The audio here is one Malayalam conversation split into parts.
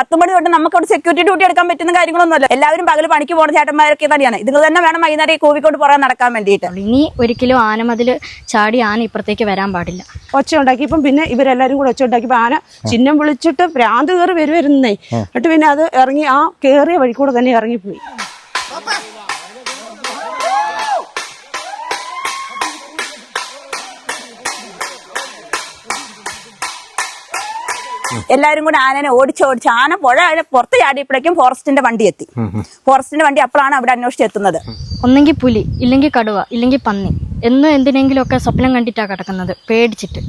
10 മണി തൊട്ട് നമുക്ക് അവിടെ സെക്യൂരിറ്റി ഡ്യൂട്ടി എടുക്കാൻ പറ്റുന്ന കാര്യങ്ങളൊന്നുമല്ല. എല്ലാവരും പകല് പണിക്ക് പോകുന്ന ചേട്ടന്മാരൊക്കെ തന്നെയാണ്. ഇത് തന്നെ വേണം വൈകുന്നേരം കോഴിക്കോട് പുറകെ നടക്കാൻ വേണ്ടിയിട്ട്. ഇനി ഒരിക്കലും ആനമതിൽ ചാടി ആന ഇപ്പുറത്തേക്ക് വരാൻ പാടില്ല. ഒച്ച ഉണ്ടാക്കിയപ്പം പിന്നെ ഇവരെല്ലാരും കൂടെ ഒച്ച ഉണ്ടാക്കിയപ്പോൾ ആന ചിഹ്നം വിളിച്ചിട്ട് ഭ്രാന്ത് കയറി വരുന്നേ. എന്നിട്ട് പിന്നെ അത് ഇറങ്ങി ആ കയറിയ വഴി കൂടെ തന്നെ ഇറങ്ങിപ്പോയി. എല്ലാരും കൂടെ ആനനെ ഓടിച്ച് ആന പുഴ പുറത്ത് ചാടിയപ്പോഴേക്കും ഫോറസ്റ്റിന്റെ വണ്ടി എത്തി. ഫോറസ്റ്റിന്റെ വണ്ടി അപ്പോഴാണ് അവിടെ അന്വേഷിച്ചെത്തുന്നത്. ഒന്നെങ്കിൽ പുലി, ഇല്ലെങ്കിൽ കടുവ, ഇല്ലെങ്കിൽ പന്നി എന്നും എന്തിനെങ്കിലുമൊക്കെ സ്വപ്നം കണ്ടിട്ടാണ് കിടക്കുന്നത്. പേടിച്ചിട്ട്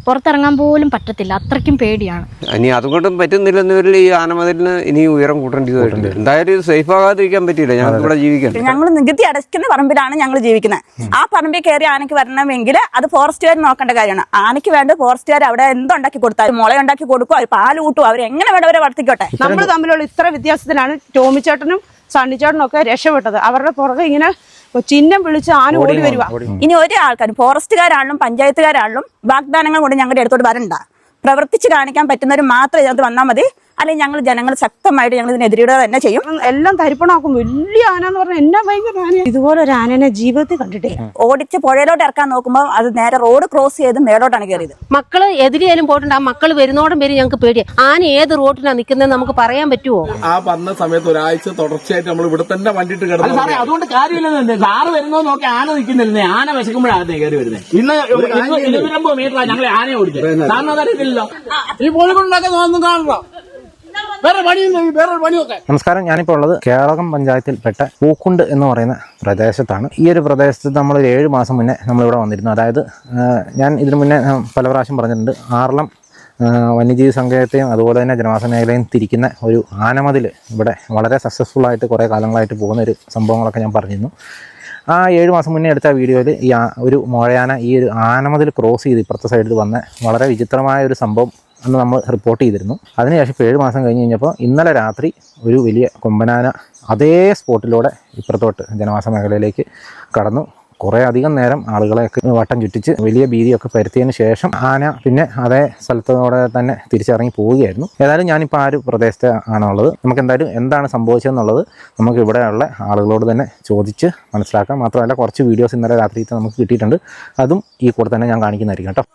പുറത്തിറങ്ങാൻ പോലും പറ്റത്തില്ല, അത്രയ്ക്കും പേടിയാണ്. ഇനി അതുകൊണ്ടും പറ്റുന്നില്ലെന്നവരിൽ ഈ ആനമതിലിന് ഇനി ഉയരം കൂട്ടേണ്ടി വരുന്നുണ്ട്. എന്തായാലും സേഫ് ആകാതിരിക്കാൻ പറ്റില്ല. ഞങ്ങൾക്ക് ഇവിടെ ജീവിക്കണം. ഞങ്ങൾ നികുതി അടയ്ക്കുന്ന പറമ്പിലാണ് ഞങ്ങൾ ജീവിക്കുന്നത്. ആ പറമ്പിൽ കയറി ആനയ്ക്ക് വരണമെങ്കിൽ അത് ഫോറസ്റ്റുകാർ നോക്കേണ്ട കാര്യമാണ്. ആനയ്ക്ക് വേണ്ട ഫോറസ്റ്റുകാർ അവിടെ എന്തുണ്ടാക്കി കൊടുത്താലും മുള ഉണ്ടാക്കി കൊടുക്കും, അവർ പാൽ കൂട്ടും, അവർ എങ്ങനെ വേണം അവരെ വളർത്തിക്കോട്ടെ. നമ്മൾ തമ്മിലുള്ള ഇത്ര വ്യത്യാസത്തിലാണ് ടോമിച്ചേട്ടനും സണ്ണിച്ചേട്ടനും ഒക്കെ രക്ഷപ്പെട്ടത്. അവരുടെ പുറകെ ഇങ്ങനെ ചിഹ്നം വിളിച്ച് ആന ഓടി വരുക. ഇനി ഒരു ആൾക്കാരും ഫോറസ്റ്റുകാരാണെങ്കിലും പഞ്ചായത്തുകാരാണെങ്കിലും വാഗ്ദാനങ്ങൾ കൊണ്ട് ഞങ്ങളുടെ അടുത്തോട്ട് വരണ്ട. പ്രവർത്തിച്ച് കാണിക്കാൻ പറ്റുന്നവർ മാത്രം ഇതിനകത്ത് വന്നാൽ മതി. അല്ലെങ്കിൽ ഞങ്ങൾ ജനങ്ങൾ ശക്തമായിട്ട് ഞങ്ങൾ ഇതിനെതിരിടുക തന്നെ ചെയ്യും. എല്ലാം തരിപ്പണമാക്കും. വലിയ ആന എന്ന് പറഞ്ഞാൽ എന്നാ ഭയങ്കര ആന. ഇതുപോലെ ഒരു ആനനെ ജീവിതത്തിൽ കണ്ടിട്ടില്ല. ഓടിച്ച് പുഴയിലോട്ട് ഇറക്കാൻ നോക്കുമ്പോൾ അത് നേരെ റോഡ് ക്രോസ് ചെയ്ത് മേലോട്ടാണ് കയറിയത്. മക്കള് എതിരെയാലും പോയിട്ടുണ്ട്. ആ മക്കള് വരുന്നോടും വരെ ഞങ്ങൾക്ക് പേടിയാണ്. ആന ഏത് റോഡിലാണ് നിൽക്കുന്നത് നമുക്ക് പറയാൻ പറ്റുമോ? ആ വന്ന സമയത്ത് ഒരാഴ്ച തുടർച്ചയായിട്ട് നമ്മൾ ഇവിടെ തന്നെ വണ്ടിട്ട് കിടന്നു. അതുകൊണ്ട് കാര്യമില്ലെന്ന് സാറ് വരുന്നോ നോക്കി ആന നിൽക്കുന്നില്ലേ. ആന വിശക്കുമ്പോഴാണ് കയറി വരുന്നത്. ഇന്ന് 250 മീറ്റർ ഞങ്ങൾ ആനയെ ഓടിച്ചത്. സാറിന് അതറിയത്തില്ലല്ലോ. ഈ കോഴിക്കൊണ്ടൊക്കെ നോന്നും കാണണോ? നമസ്കാരം. ഞാനിപ്പോൾ ഉള്ളത് കേളകം പഞ്ചായത്തിൽപ്പെട്ട പൂക്കുണ്ട് എന്ന് പറയുന്ന പ്രദേശത്താണ്. ഈ ഒരു പ്രദേശത്ത് നമ്മൾ 7 മാസം മുന്നേ നമ്മളിവിടെ വന്നിരുന്നു. അതായത് ഞാൻ ഇതിനു മുന്നേ പല പ്രാവശ്യം പറഞ്ഞിട്ടുണ്ട്, ആറളം വന്യജീവി സങ്കേതത്തെയും അതുപോലെ തന്നെ ജനവാസ മേഖലയും തിരിക്കുന്ന ഒരു ആനമതിൽ ഇവിടെ വളരെ സക്സസ്ഫുള്ളായിട്ട് കുറേ കാലങ്ങളായിട്ട് പോകുന്ന ഒരു സംഭവങ്ങളൊക്കെ ഞാൻ പറഞ്ഞിരുന്നു. ആ 7 മാസം മുന്നേ എടുത്ത വീഡിയോയിൽ ഈ ഒരു മോഴയാന ഈ ഒരു ആനമതിൽ ക്രോസ് ചെയ്ത് ഇപ്പുറത്തെ സൈഡിൽ വന്ന വളരെ വിചിത്രമായ ഒരു സംഭവം അന്ന് നമ്മൾ റിപ്പോർട്ട് ചെയ്തിരുന്നു. അതിനുശേഷം 7 മാസം കഴിഞ്ഞ് കഴിഞ്ഞപ്പോൾ ഇന്നലെ രാത്രി ഒരു വലിയ കൊമ്പനാന അതേ സ്പോട്ടിലൂടെ ഇപ്പുറത്തോട്ട് ജനവാസ മേഖലയിലേക്ക് കടന്നു. കുറേ അധികം നേരം ആളുകളെയൊക്കെ വട്ടം ചുറ്റിച്ച് വലിയ ഭീതിയൊക്കെ പരത്തിയതിന് ശേഷം ആന പിന്നെ അതേ സ്ഥലത്തോടെ തന്നെ തിരിച്ചിറങ്ങി പോവുകയായിരുന്നു. ഏതായാലും ഞാനിപ്പോൾ ആ ഒരു പ്രദേശത്ത് ആണുള്ളത്. നമുക്ക് എന്തായാലും എന്താണ് സംഭവിച്ചതെന്നുള്ളത് നമുക്ക് ഇവിടെയുള്ള ആളുകളോട് തന്നെ ചോദിച്ച് മനസ്സിലാക്കാം. മാത്രമല്ല കുറച്ച് വീഡിയോസ് ഇന്നലെ രാത്രിയിൽ നമുക്ക് കിട്ടിയിട്ടുണ്ട്. അതും ഈ കൂടെ തന്നെ ഞാൻ കാണിക്കുന്നതായിരിക്കും കേട്ടോ.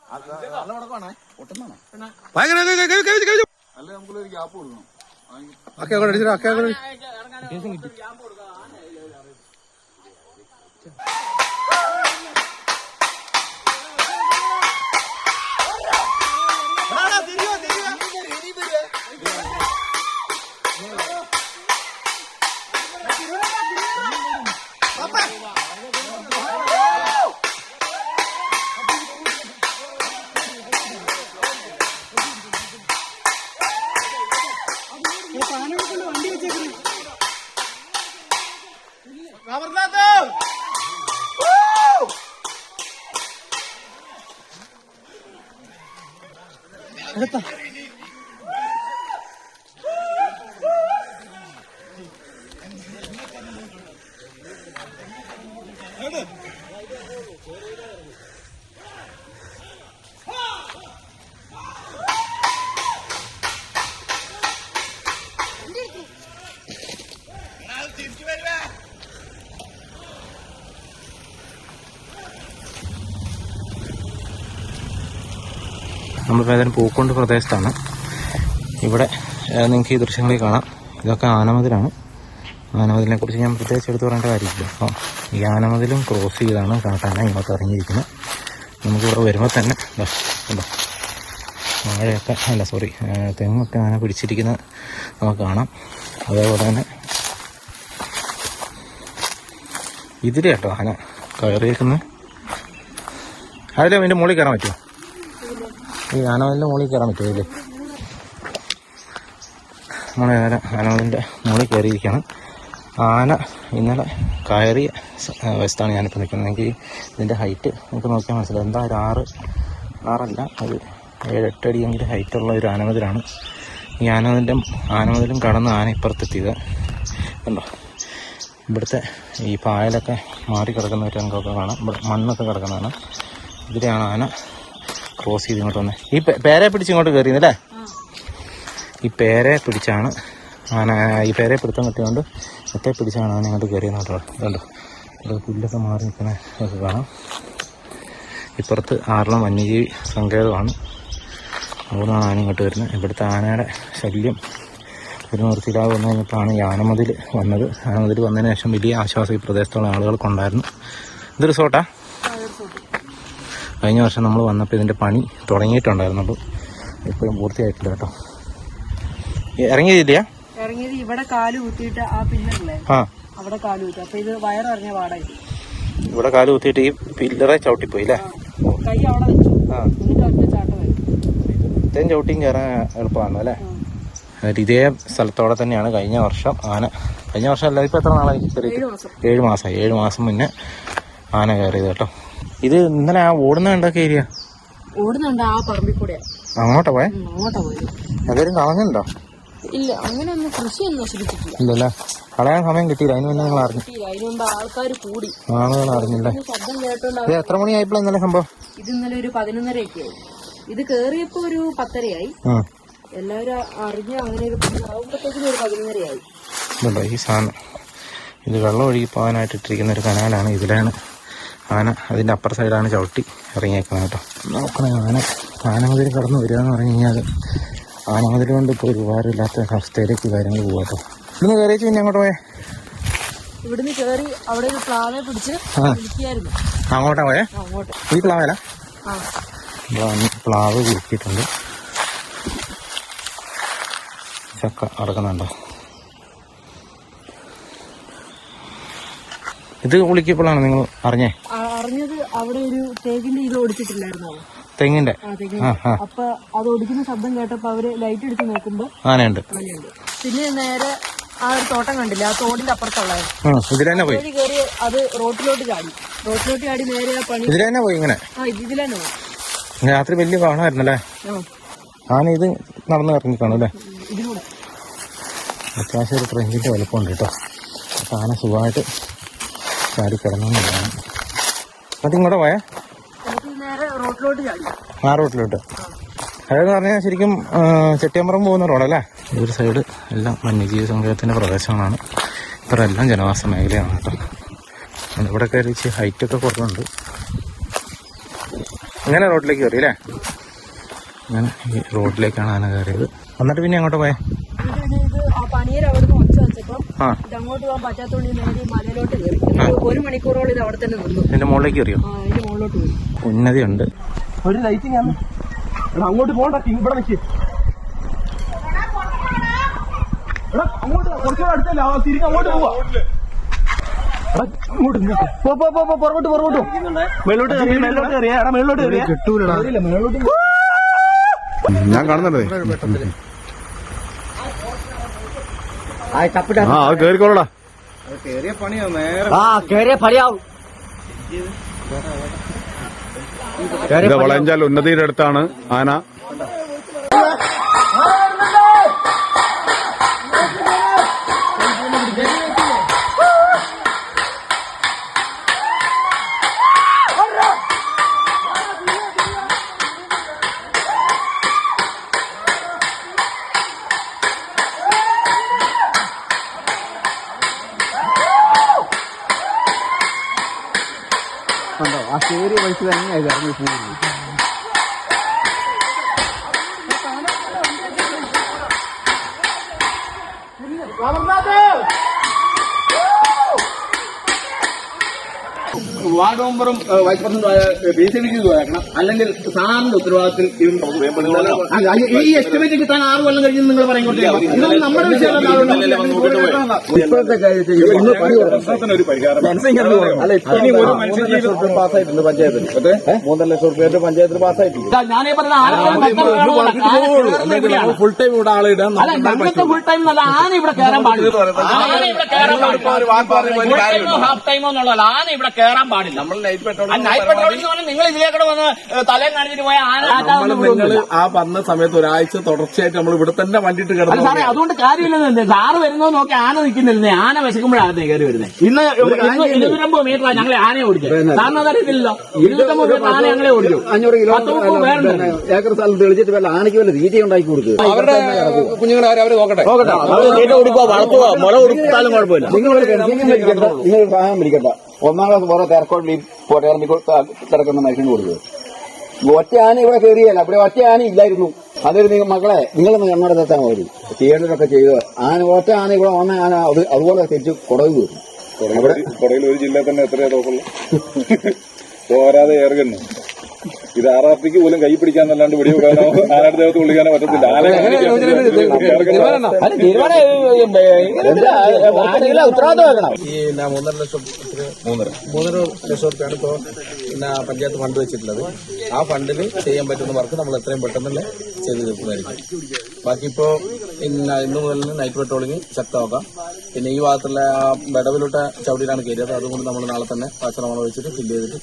നമ്മളിപ്പോൾ ഏതായാലും പൂക്കുണ്ട് പ്രദേശത്താണ്. ഇവിടെ നിങ്ങൾക്ക് ഈ ദൃശ്യങ്ങളിൽ കാണാം. ഇതൊക്കെ ആനമതിലാണ്. ആനമതിലിനെ കുറിച്ച് ഞാൻ പ്രത്യേകിച്ച് എടുത്ത് പറയേണ്ട കാര്യമില്ല. അപ്പോൾ ഈ ആനമതിലും ക്രോസ് ചെയ്താണ് കാട്ടാന ഇങ്ങോട്ട് ഇറങ്ങിയിരിക്കുന്നത്. നമുക്കിവിടെ വരുമ്പോൾ തന്നെ ഉണ്ടോ വാഴയൊക്കെ തെങ്ങൊക്കെ ആന പിടിച്ചിരിക്കുന്നത് നമുക്ക് കാണാം. അതേപോലെ തന്നെ ഇതിൽ കേട്ടോ ആന കയറിയേക്കുന്നത്. അതിലെ അതിൻ്റെ മുകളിൽ കയറാൻ പറ്റുമോ? ഈ ആനമതിലിൻ്റെ മുകളിൽ കയറാൻ പറ്റുമോ? ഇതിൽ നമ്മൾ ആനമതിലിൻ്റെ മുകളിൽ കയറിയിരിക്കുകയാണ്. ആന ഇന്നലെ കയറിയ വശത്താണ് ഞാനിപ്പോൾ നിൽക്കുന്നത്. എനിക്ക് ഇതിൻ്റെ ഹൈറ്റ് നമുക്ക് നോക്കിയാൽ മനസ്സിലാവും. എന്താ ഒരു 6 ഒരു 7-8 അടിയെങ്കിലും ഹൈറ്റുള്ള ഒരു ആനമതിലാണ്. ഈ ആനമതിലും കടന്ന് ആന ഇപ്പുറത്തെത്തിയത് കണ്ടോ. ഇവിടുത്തെ ഈ പായലൊക്കെ മാറി കിടക്കുന്ന ഒരു രംഗമൊക്കെ കാണാം. ഇവിടെ മണ്ണൊക്കെ കിടക്കുന്നതാണ്. ഇതിലെയാണ് ആന ക്രോസ് ചെയ്ത് ഇങ്ങോട്ട് വന്നത്. ഈ പേരെ പിടിച്ച് ഇങ്ങോട്ട് കയറിയെന്നല്ലേ? ഈ പേരെ പിടിച്ചാണ് ആന, ഈ പേരെ പിടുത്തം കിട്ടിയതുകൊണ്ട് ഒറ്റ പിടിച്ചാണ് ആന അങ്ങോട്ട് കയറിയെന്ന് കേട്ടോ. കണ്ടോ, ഇവിടെ പുല്ലൊക്കെ മാറി നിൽക്കുന്ന ഒക്കെ കാണാം. ഇപ്പുറത്ത് ആറളം വന്യജീവി സങ്കേതമാണ്, അവിടുന്നാണ് ആന ഇങ്ങോട്ട് വരുന്നത്. ഇവിടുത്തെ ആനയുടെ ശല്യം ഒരു നിർത്തിയിലാവ് വന്നു കഴിഞ്ഞപ്പോഴാണ് ഈ ആനമതിൽ വന്നത്. ആനമതിൽ വന്നതിന് ശേഷം വലിയ ആശ്വാസം ഈ പ്രദേശത്തുള്ള ആളുകൾക്കുണ്ടായിരുന്നു. ഇത് റിസോർട്ടാ? കഴിഞ്ഞ വർഷം നമ്മൾ വന്നപ്പോൾ ഇതിൻ്റെ പണി തുടങ്ങിയിട്ടുണ്ടായിരുന്നുള്ളൂ, ഇപ്പോഴും പൂർത്തിയായിട്ടില്ല കേട്ടോ. ഇറങ്ങിയതില്ല? ഇറങ്ങിയത് ഇവിടെ കാല് കുത്തിയിട്ട് ആ പിന്നല്ലേ അവിടെ കാല് കുത്തി. അപ്പൊ ഇത് വയറിറങ്ങിയ പാടായി. ഇവിടെ കാല് കുത്തിയിട്ട് ഈ പില്ലറെ ചവിട്ടിപ്പോയി അല്ലേ? കൈ അവിടെ വെച്ചു. എന്നിട്ട് ഒറ്റ ചാട്ടം വരും. ഇത്രയും ചവിട്ടിയും കയറാൻ എളുപ്പമാണ് അല്ലേ? ഇതേ സ്ഥലത്തോടെ തന്നെയാണ് കഴിഞ്ഞ വർഷം ആന, കഴിഞ്ഞ വർഷം അല്ല, ഇപ്പം എത്ര നാളായി കയറിയിട്ട്? 7 മാസമായി. 7 മാസം മുന്നേ ആന കയറിയത് കേട്ടോ. ഇത് ഇന്നലെ ആ ഓടുന്ന കണ്ടൊക്കെ ഏരിയ ഓടുന്നുണ്ട് ആ പറമ്പിൽ കൂടെ. അങ്ങോട്ടാ പോയെ? അങ്ങോട്ടാ പോയത്. എന്തെങ്കിലും കളഞ്ഞുണ്ടോ? ഇല്ല, അങ്ങനെയൊന്നും കൃഷിയൊന്നും നശിപ്പിച്ചിട്ടില്ല. ഇല്ലല്ലേ, കളയാൻ സമയം കിട്ടിയില്ല. അതിന് മുന്നേ നിങ്ങൾ അറിഞ്ഞു? അതിന് മുമ്പ് ആൾക്കാർ കൂടി, ആളുകൾ അറിഞ്ഞില്ലേ? ശബ്ദം കേട്ടോണ്ട്. ഇത് എത്ര മണിയായപ്പോൾ ഇന്നലെ സംഭവം? ഇത് ഇന്നലെ ഒരു 11:30 ആയി. ഇത് കേറിയപ്പോ ഒരു 10:30 എല്ലാവരും അറിഞ്ഞ് അങ്ങനെ ആവുമ്പോഴത്തേക്കും ഒരു 11:30 ആയി. ഇതുണ്ടോ ഈ സാധനം? ഇത് വെള്ളം ഒഴുകി പോകാനായിട്ട് ഇട്ടിരിക്കുന്ന ഒരു കനാലാണ്. ഇതിലാണ് ആന, അതിൻ്റെ അപ്പുറ സൈഡാണ് ചവിട്ടി ഇറങ്ങിയേക്കുന്നത് കേട്ടോ. നോക്കണേ, ആനമതിൽ കടന്നു വരിക എന്ന് പറഞ്ഞു കഴിഞ്ഞാൽ ആനമതിൽ കൊണ്ട് ഇപ്പോൾ ഒരു ഉപകാരമില്ലാത്ത അവസ്ഥയിലേക്ക് കാര്യങ്ങൾ പോകാം കേട്ടോ. ഇന്ന് കയറിയേച്ച് പിന്നെ അങ്ങോട്ട് പോയേ? ഇവിടുന്ന് കേറി അവിടെ ഒരു പ്ലാവെ പിടിച്ച് വിളിക്കായിരുന്നു. അങ്ങോട്ടാ പോയേ? അങ്ങോട്ട്. ഈ പ്ലാവല്ല? പ്ലാവ് കുലുക്കിയിട്ടുണ്ട്. ചക്ക അടക്കുന്നുണ്ടോ? ഇത് കുളിക്കപ്പോഴാണ് നിങ്ങൾ അറിഞ്ഞത്? അവിടെ ഒരു തേക്കിന്റെ ഇത് ഓടിച്ചിട്ടില്ലായിരുന്നോ? തെങ്ങിന്റെ. അപ്പൊ അത് ഓടിക്കുന്ന ശബ്ദം കേട്ടപ്പോ അവര് ലൈറ്റ് എടുത്ത് നോക്കുമ്പോ ആനയുണ്ട്. പിന്നെ നേരെ ആ ഒരു തോട്ടം കണ്ടില്ല, ആ തോടിന്റെ അപ്പുറത്തുള്ളായിരുന്നു. ഇതിലെന്നെ പോയി കയറി അത് റോട്ടിലോട്ട് ചാടി നേരെ ആ പണി ഇതിലെന്നെ പോയി. ഇങ്ങനെ ഇതിലെന്നെ പോയി. രാത്രി വലിയ കാണാമായിരുന്നല്ലേ ആന? ഇത് നടന്ന് ഇറങ്ങി കാണും അല്ലേ? ഇതിലൂടെ അത്യാവശ്യം ഒരു ട്രെയിനിന്റെ വലുപ്പമുണ്ട് കേട്ടോ. അപ്പൊ ആന സുഖമായിട്ട് ചാടി കിടന്നതാണ്. അത് ഇങ്ങോട്ട് പോയേ? നേരെ റോട്ടിലോട്ട് ചാടി. ആ റോട്ടിലോട്ട്. അതെന്ന് പറഞ്ഞാൽ ശരിക്കും ചെട്ടിയമ്പറം പോകുന്ന റോഡല്ലേ? ഒരു സൈഡ് എല്ലാം വന്യജീവി സങ്കേതത്തിന്റെ പ്രദേശങ്ങളാണ്. ഇത്ര എല്ലാം ജനവാസ മേഖലയാണ് കേട്ടോ. ഇവിടെ കയറി ഹൈറ്റൊക്കെ കുറവുണ്ട്. ഇങ്ങനെ റോഡിലേക്ക് കയറി അല്ലേ? അങ്ങനെ ഈ റോഡിലേക്കാണ് ആന കയറിയത്. എന്നിട്ട് പിന്നെ അങ്ങോട്ട് പോയേ? പണിയിൽ അവിടുന്ന് ഒച്ച വെച്ചപ്പോ അങ്ങോട്ട് പോകാൻ പറ്റാത്തോണ്ട് നേരെ മലയിലോട്ട് കയറി. 1 മണിക്കൂറോളം ഇത് അവിടെ തന്നെ നിന്നു. ഇതിന്റെ മുകളിലേക്ക് കയറിയോ? അതിന്റെ മുകളിലോട്ട് പോയി. ഉന്നതിയുണ്ട്. ഒരു ലൈറ്റിംഗ് ആണ്. അങ്ങോട്ട് പോകണ്ട, ഇവിടെ നിൽക്ക്. അങ്ങോട്ട് കുറച്ചുകൂടെ അടുത്തല്ല, തിരിഞ്ഞ് അങ്ങോട്ട് പോവാ. അങ്ങോട്ട് പുറകോട്ട് മേലോട്ട് കയറിയ കിട്ടൂലടാ. ഞാൻ കാണുന്നുണ്ടേ. ആ അത് കേറിക്കോളടാ. കേറിയ പണിയാവും നേരെ. ഇത് വളയഞ്ചാൽ ഉന്നതിയുടെ അടുത്താണ് ആന. ആ കേറിയ വയസ്സ് തന്നെ ഇറങ്ങി പോകുന്നു. വാർഡ് മെമ്പറും വൈസ് പ്രസിഡന്റുമായ BCBക്ക് പോയേക്കണം. അല്ലെങ്കിൽ സാറിന്റെ ഉത്തരവാദിത്തത്തിൽ ഈ എസ്റ്റിമേറ്റ് കിട്ടാൻ 6 കൊല്ലം കഴിഞ്ഞ് നിങ്ങൾ പറയും. നമ്മുടെ വിഷയം ഇപ്പോഴത്തെ കാര്യത്തിൽ ഒരു പരിഹാരം അല്ല. ഇനി ഒരു മനുഷ്യജീവിതം പാസ്സായിട്ടുണ്ട് പഞ്ചായത്തിൽ. 3.5 ലക്ഷം രൂപയുടെ പഞ്ചായത്തിൽ പാസ്സായിട്ടുണ്ട്. ഞാനേ പറഞ്ഞ ഫുൾ ടൈം ഇവിടെ ആളിടാൻ ഫുൾ ടൈം നല്ല ആന ഇവിടെ കയറാൻ പാടില്ല. ഹാഫ് ടൈമോ എന്നുള്ളതല്ല, ആന ഇവിടെ കയറാൻ പാടില്ല. നമ്മൾ നൈറ്റ് പെട്രോൾ നൈറ്റ് പെട്രോളിംഗ് പറഞ്ഞാൽ നിങ്ങൾ ഇതിലേക്കൂടെ വന്ന് തലയും കാണിച്ചിട്ട് പോയ ആന നിങ്ങൾ ആ പറഞ്ഞ സമയത്ത് ഒരാഴ്ച തുടർച്ചയായിട്ട് നമ്മൾ ഇവിടെ തന്നെ വണ്ടിയിട്ട് അല്ല കിടന്നു. സാറേ, അതുകൊണ്ട് കാര്യമില്ലെന്ന്. സാറ് വരുന്നോ നോക്കി ആന നിൽക്കുന്നില്ലേ? ആന വിശക്കുമ്പോഴാണ് കയറി വരുന്നത്. ഇന്ന് 250 മീറ്ററാണ് ഞങ്ങളെ ആനയെ ഓടിച്ചത്. സാറിന് അതറിയത്തില്ലല്ലോ. 250 മീറ്റർ ആന ഞങ്ങളെ ഓടിച്ചു. 500 വേറെ ഏക്കർ സ്ഥലം തെളിച്ചിട്ട് വല്ല ആനയ്ക്ക് വല്ല തീറ്റ ഉണ്ടാക്കി കൊടുക്കുക. അവരുടെ കുഞ്ഞുങ്ങളെ അവര് നോക്കട്ടെ. തീറ്റ കൊടുക്കുക, വളർത്തുക, മുള കൊടുത്താലും കുഴപ്പമില്ല. നിങ്ങൾ സാധനം പിടിക്കണ്ട. 1-ാം ക്ലാസ് പോലെ തിരക്കോട്ടിൽ പോട്ടേർമി തിരക്കുന്ന മനുഷ്യന് കൊടുക്കുക. ഒറ്റ ആന ഇവിടെ കയറിയല്ല, ഇവിടെ ഒറ്റ ആന ഇല്ലായിരുന്നു. അതൊരു നിങ്ങൾ മക്കളെ നിങ്ങളൊന്ന് കണ്ണോടെ തെറ്റാൻ മതി. ചെയ്യേണ്ടതൊക്കെ ചെയ്ത് ആന ഒറ്റ ആന ഇവിടെ വന്ന ആന അതുപോലെ തിരിച്ച് കുടവ് കയറും. കൊടയിൽ ഒരു ജില്ലയിൽ തന്നെ എത്രയാ തോക്കുള്ളൂ പോരാതെ ഏറുകന്നു. ഇത് RRPക്ക് പോലും കൈ പിടിക്കാന്നല്ലാണ്ട് വെടിവെക്കാനോ ആനയുടെ ദേഹത്ത് വിളിക്കാനോ പറ്റത്തില്ല. ഉത്തരവാദിത്തം ഈ 3.5 ലക്ഷം റുപ്യാണ് ഇപ്പോൾ പഞ്ചായത്ത് ഫണ്ട് വെച്ചിട്ടുള്ളത്. ആ ഫണ്ടിൽ ചെയ്യാൻ പറ്റുന്ന വർക്ക് നമ്മൾ എത്രയും പെട്ടെന്ന് ചെയ്ത് തീർക്കുന്നതായിരിക്കും. ബാക്കി ഇപ്പോൾ ഇന്ന് മുതൽ നൈറ്റ് പെട്രോളിംഗ് ശക്തമാക്കാം. പിന്നെ ഈ ഭാഗത്തുള്ള ആ ബടവിലോട്ട ചവിടിയിലാണ് കയറിയത്. അതുകൊണ്ട് നമ്മൾ നാളെ തന്നെ പാച്ചറമണം വെച്ചിട്ട് ഫില്ല് ചെയ്തിട്ട്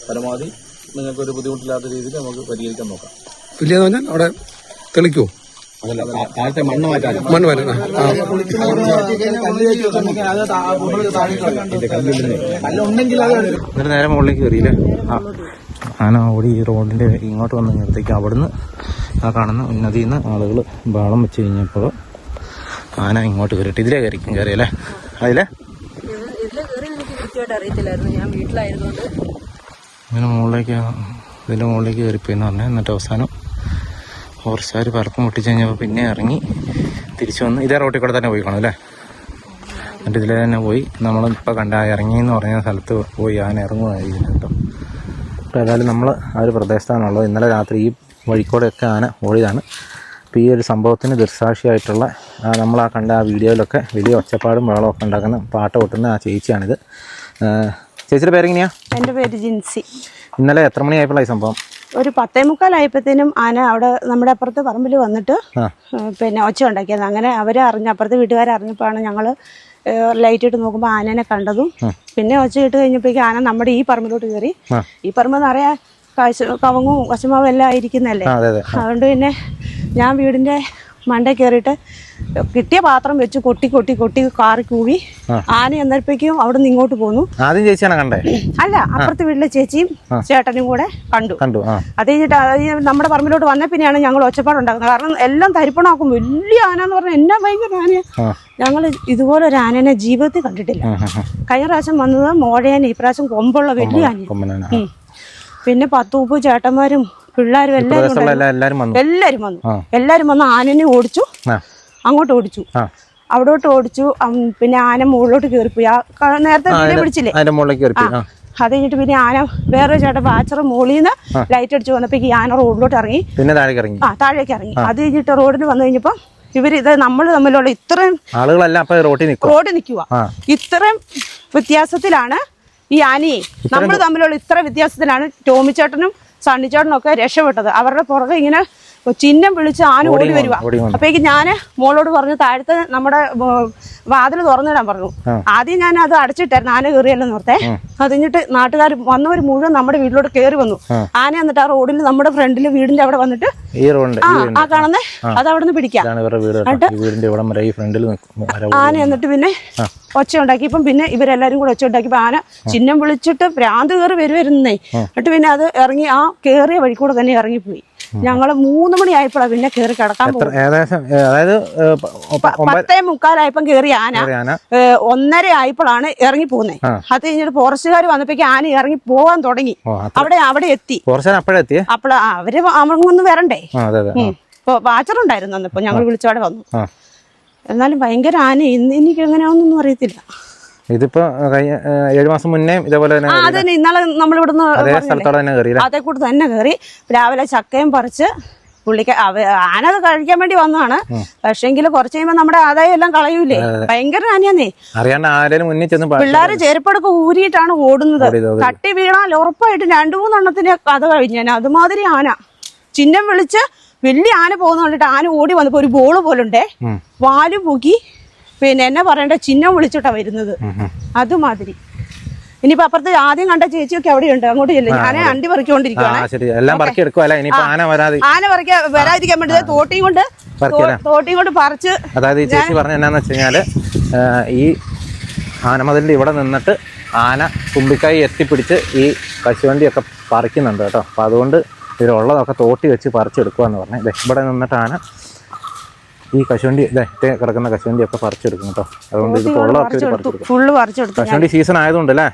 പരമാവധി നിങ്ങൾക്കൊരു ബുദ്ധിമുട്ടില്ലാത്ത രീതിയിൽ നമുക്ക് പരിഹരിക്കാൻ നോക്കാം. ഫില്ല് പറഞ്ഞാൽ അവിടെ തെളിക്കുമോ? താഴത്തെ മണ്ണ് മാറ്റാൻ എന്നിട്ട് നേരെ മുകളിലേക്ക് കയറിയില്ലേ? ആന ഓടി ഈ റോഡിന്റെ ഇങ്ങോട്ട് വന്ന് ഇങ്ങോട്ടേക്ക് അവിടുന്ന് ആ കാണുന്ന ഉന്നതിയിൽ നിന്ന് ആളുകൾ ബഹളം വെച്ച് കഴിഞ്ഞപ്പോൾ ആന ഇങ്ങോട്ട് കയറിയിട്ട് ഇതിലേ കയറിയല്ലേ? അതിലെ ഇങ്ങനെ മുകളിലേക്ക് ഇതിൻ്റെ മുകളിലേക്ക് കയറിപ്പോയെന്ന് പറഞ്ഞാൽ. എന്നിട്ട് അവസാനം ഫോറസ്റ്റുകാർ പറക്കം പൊട്ടിച്ച് കഴിഞ്ഞപ്പോൾ പിന്നെ ഇറങ്ങി തിരിച്ചു വന്ന് ഇതേ റോട്ടിൽ കൂടെ തന്നെ പോയി കാണും അല്ലേ? എന്നിട്ട് ഇതിലെ തന്നെ പോയി നമ്മളിപ്പോൾ കണ്ട ഇറങ്ങിയെന്ന് പറഞ്ഞ സ്ഥലത്ത് പോയി ആന ഇറങ്ങുമായിരിക്കും കേട്ടോ. അപ്പോൾ ഏതായാലും നമ്മൾ ആ ഒരു പ്രദേശത്താണുള്ളത്. ഇന്നലെ രാത്രി ഈ വഴിക്കൂടെയൊക്കെ ആന ഓടിയതാണ്. അപ്പോൾ ഈ ഒരു സംഭവത്തിന് ദൃക്സാക്ഷിയായിട്ടുള്ള നമ്മൾ ആ കണ്ട ആ വീഡിയോയിലൊക്കെ വലിയ ഒച്ചപ്പാടും ബഹളമൊക്കെ ഉണ്ടാക്കുന്ന പാട്ട് കൊട്ടുന്ന ആ ചേച്ചിയാണിത്. ചേച്ചിയുടെ പേരെങ്ങനെയാ? എൻ്റെ പേര് ജിൻസി. ഇന്നലെ എത്ര മണിയായപ്പോഴായി സംഭവം? ഒരു 10:45 ആന അവിടെ നമ്മുടെ അപ്പുറത്തെ പറമ്പിൽ വന്നിട്ട് പിന്നെ ഒച്ച ഉണ്ടാക്കിയത്. അങ്ങനെ അവരെ അപ്പുറത്തെ വീട്ടുകാരെ അറിഞ്ഞപ്പോഴാണ് ഞങ്ങൾ ലൈറ്റ് ഇട്ട് നോക്കുമ്പോൾ ആനേനെ കണ്ടതും. പിന്നെ ഒച്ച ഇട്ട് കഴിഞ്ഞപ്പോഴേക്കും ആന നമ്മുടെ ഈ പറമ്പിലോട്ട് കയറി. ഈ പറമ്പ് നിറയെ കവങ്ങും കശുമാവും എല്ലാം ആയിരിക്കുന്നല്ലേ. അതുകൊണ്ട് പിന്നെ ഞാൻ വീടിന്റെ മണ്ടേ കയറിയിട്ട് കിട്ടിയ പാത്രം വെച്ച് കൊട്ടി കൊട്ടി കൊട്ടി കാറി കൂവി. ആന എന്നപ്പോഴേക്കും അവിടെ നിന്ന് ഇങ്ങോട്ട് പോന്നു. ആദ്യം ചേച്ചിയാണ് കണ്ടേ? അല്ല, അപ്പുറത്തെ വീട്ടിലെ ചേച്ചിയും ചേട്ടനും കൂടെ കണ്ടു. അത് കഴിഞ്ഞിട്ട് നമ്മുടെ പറമ്പിലോട്ട് വന്ന പിന്നെയാണ് ഞങ്ങൾ ഒച്ചപ്പാടുണ്ടാക്കുന്നത്. കാരണം എല്ലാം തരിപ്പണമാക്കും. വലിയ ആന എന്ന് പറഞ്ഞാൽ എന്നാ ഭയങ്കര ആനയാ. ഞങ്ങൾ ഇതുപോലെ ഒരു ആനേനെ ജീവിതത്തിൽ കണ്ടിട്ടില്ല. കഴിഞ്ഞ പ്രാവശ്യം വന്നത് മോഴയാന, ഈ പ്രാവശ്യം കൊമ്പുള്ള വലിയ ആന. പിന്നെ 10 ചേട്ടന്മാരും പിള്ളേരും എല്ലാരും വന്നു ആനനെ ഓടിച്ചു. അങ്ങോട്ട് ഓടിച്ചു, അവിടോട്ട് ഓടിച്ചു. പിന്നെ ആന മുകളിലോട്ട് കയറിപ്പോയി. നേരത്തെ പിടിച്ചില്ലേ, അത് കഴിഞ്ഞിട്ട് പിന്നെ ആന വേറെ ചേട്ടൻ വാച്ചറ മുകളിൽ നിന്ന് ലൈറ്റ് അടിച്ചു വന്നപ്പോ ഈ ആന റോഡിലോട്ട് ഇറങ്ങി. താഴേക്ക് ഇറങ്ങി. അത് കഴിഞ്ഞിട്ട് റോഡിൽ വന്നു കഴിഞ്ഞപ്പോ ഇത് നമ്മൾ തമ്മിലുള്ള ഇത്രയും ആളുകളെല്ലാം റോഡിൽ നിൽക്കുക. ഇത്രയും വ്യത്യാസത്തിലാണ് ഈ ആനയെ നമ്മൾ തമ്മിലുള്ള ഇത്ര വ്യത്യാസത്തിലാണ് ടോമിച്ചേട്ടനും സണ്ണിച്ചേട്ടനും ഒക്കെ രക്ഷപ്പെട്ടത്. അവരുടെ പുറകെ ഇങ്ങനെ ചിഹ്നം വിളിച്ച് ആന ഓടി വരുക. അപ്പോഴേക്കും ഞാൻ മോളോട് പറഞ്ഞു താഴത്തെ നമ്മുടെ വാതിൽ തുറന്നിടാൻ പറഞ്ഞു. ആദ്യം ഞാൻ അത് അടച്ചിട്ടായിരുന്നു, ആന കയറിയല്ലോ നിർത്തേ. അത് കഴിഞ്ഞിട്ട് നാട്ടുകാർ വന്നവർ മുഴുവൻ നമ്മുടെ വീട്ടിലോട്ട് കയറി വന്നു. ആന എന്നിട്ട് ആ റോഡിൽ നമ്മുടെ ഫ്രണ്ടിൽ വീടിന്റെ അവിടെ വന്നിട്ട് ആ കാണുന്നേ അത് അവിടെ നിന്ന് പിടിക്കാം. ആന എന്നിട്ട് പിന്നെ ഒച്ച ഉണ്ടാക്കിയപ്പം പിന്നെ ഇവരെല്ലാരും കൂടെ ഒച്ച ഉണ്ടാക്കിയപ്പോ ആന ചിഹ്നം വിളിച്ചിട്ട് ഭ്രാന്ത് കയറി വരുന്നേ. എന്നിട്ട് പിന്നെ അത് ഇറങ്ങി ആ കേറിയ വഴി കൂടെ തന്നെ ഇറങ്ങിപ്പോയി. ഞങ്ങള് 3 മണിയായപ്പോഴാണ് പിന്നെ കയറി കിടക്കാൻ പോകും. 10:45 കയറിയ ആന 1:30 ആയപ്പോഴാണ് ഇറങ്ങി പോകുന്നത്. അത് കഴിഞ്ഞിട്ട് ഫോറസ്റ്റുകാർ വന്നപ്പോഴേക്ക് ആന ഇറങ്ങി പോവാൻ തുടങ്ങി. അവിടെ എത്തി. അപ്പോൾ അവര് അങ്ങൊന്ന് വരണ്ടേ. വാച്ചറുണ്ടായിരുന്നു അന്നിപ്പോ ഞങ്ങൾ വിളിച്ചോടെ വന്നു. എന്നാലും ഭയങ്കര ആന. എനിക്ക് എങ്ങനെയാണെന്നൊന്നും അറിയത്തില്ല. ഇതിപ്പോ 7 മാസം മുന്നേ ഇതേപോലെ അതന്നെ ഇന്നലെ നമ്മളിവിടുന്ന് അതേ കൂടെ തന്നെ കയറി. രാവിലെ ചക്കയും പറിച്ച് ആന അത് കഴിക്കാൻ വേണ്ടി വന്നതാണ്. പക്ഷെങ്കിൽ കുറച്ച് കഴിയുമ്പോ നമ്മുടെ ആദായം എല്ലാം കളയൂലേ. ഭയങ്കര ആനയാന്നേ. പിള്ളേര് ചെരുപ്പെടുക്ക് ഊരിയിട്ടാണ് ഓടുന്നത്. തട്ടി വീണാൽ ഉറപ്പായിട്ട് 2-3 എണ്ണത്തിന് കഥ കഴിഞ്ഞാൽ. അതുമാതിരി ആന ചിഹ്നം വിളിച്ച് വലിയ ആന പോകുന്ന കണ്ടിട്ട് ആന ഓടി വന്നപ്പോ ഒരു ബോള് പോലുണ്ടേ, വാലും പൊക്കി. പിന്നെ എന്നെ പറയണ്ട ചിഹ്നം വിളിച്ചിട്ടാ വരുന്നത്. അതുമാതിരി ഇനിയിപ്പോ അപ്പുറത്ത് ആദ്യം കണ്ട ചേച്ചിയൊക്കെ അവിടെയുണ്ട്, അങ്ങോട്ട് ചെല്ലും. ഞാനേ അണ്ടി പറിക്കൊണ്ടിരിക്കുകയാണ്. ശരി, എല്ലാം പറക്കി എടുക്കുവല്ല. ഇനിയിപ്പോ ആന വരാതിരിക്കാൻ വേണ്ടി തോട്ടിയും കൊണ്ട് പറിച്ച്. അതായത് ഈ ചേച്ചി പറഞ്ഞ എന്നാന്ന് വെച്ച് കഴിഞ്ഞാല് ഈ ആനമതിലിന്റെ ഇവിടെ നിന്നിട്ട് ആന തുമ്പിക്കായി എത്തിപ്പിടിച്ച് ഈ കശുവണ്ടിയൊക്കെ പറിക്കുന്നുണ്ട് കേട്ടോ. അപ്പൊ അതുകൊണ്ട് ഇതിലുള്ളതൊക്കെ തോട്ടി വെച്ച് പറിച്ചെടുക്കുവാന്ന് പറഞ്ഞത്. ഇവിടെ നിന്നിട്ട് ആന ഈ കശുവണ്ടി കിടക്കുന്ന കശുവണ്ടിയൊക്കെ പറിച്ചെടുക്കും കേട്ടോ. അതുകൊണ്ട് ഇത് ഫുള്ള് പറിച്ചെടുത്തു. കശുവണ്ടി സീസൺ ആയതുകൊണ്ട് അല്ലേ?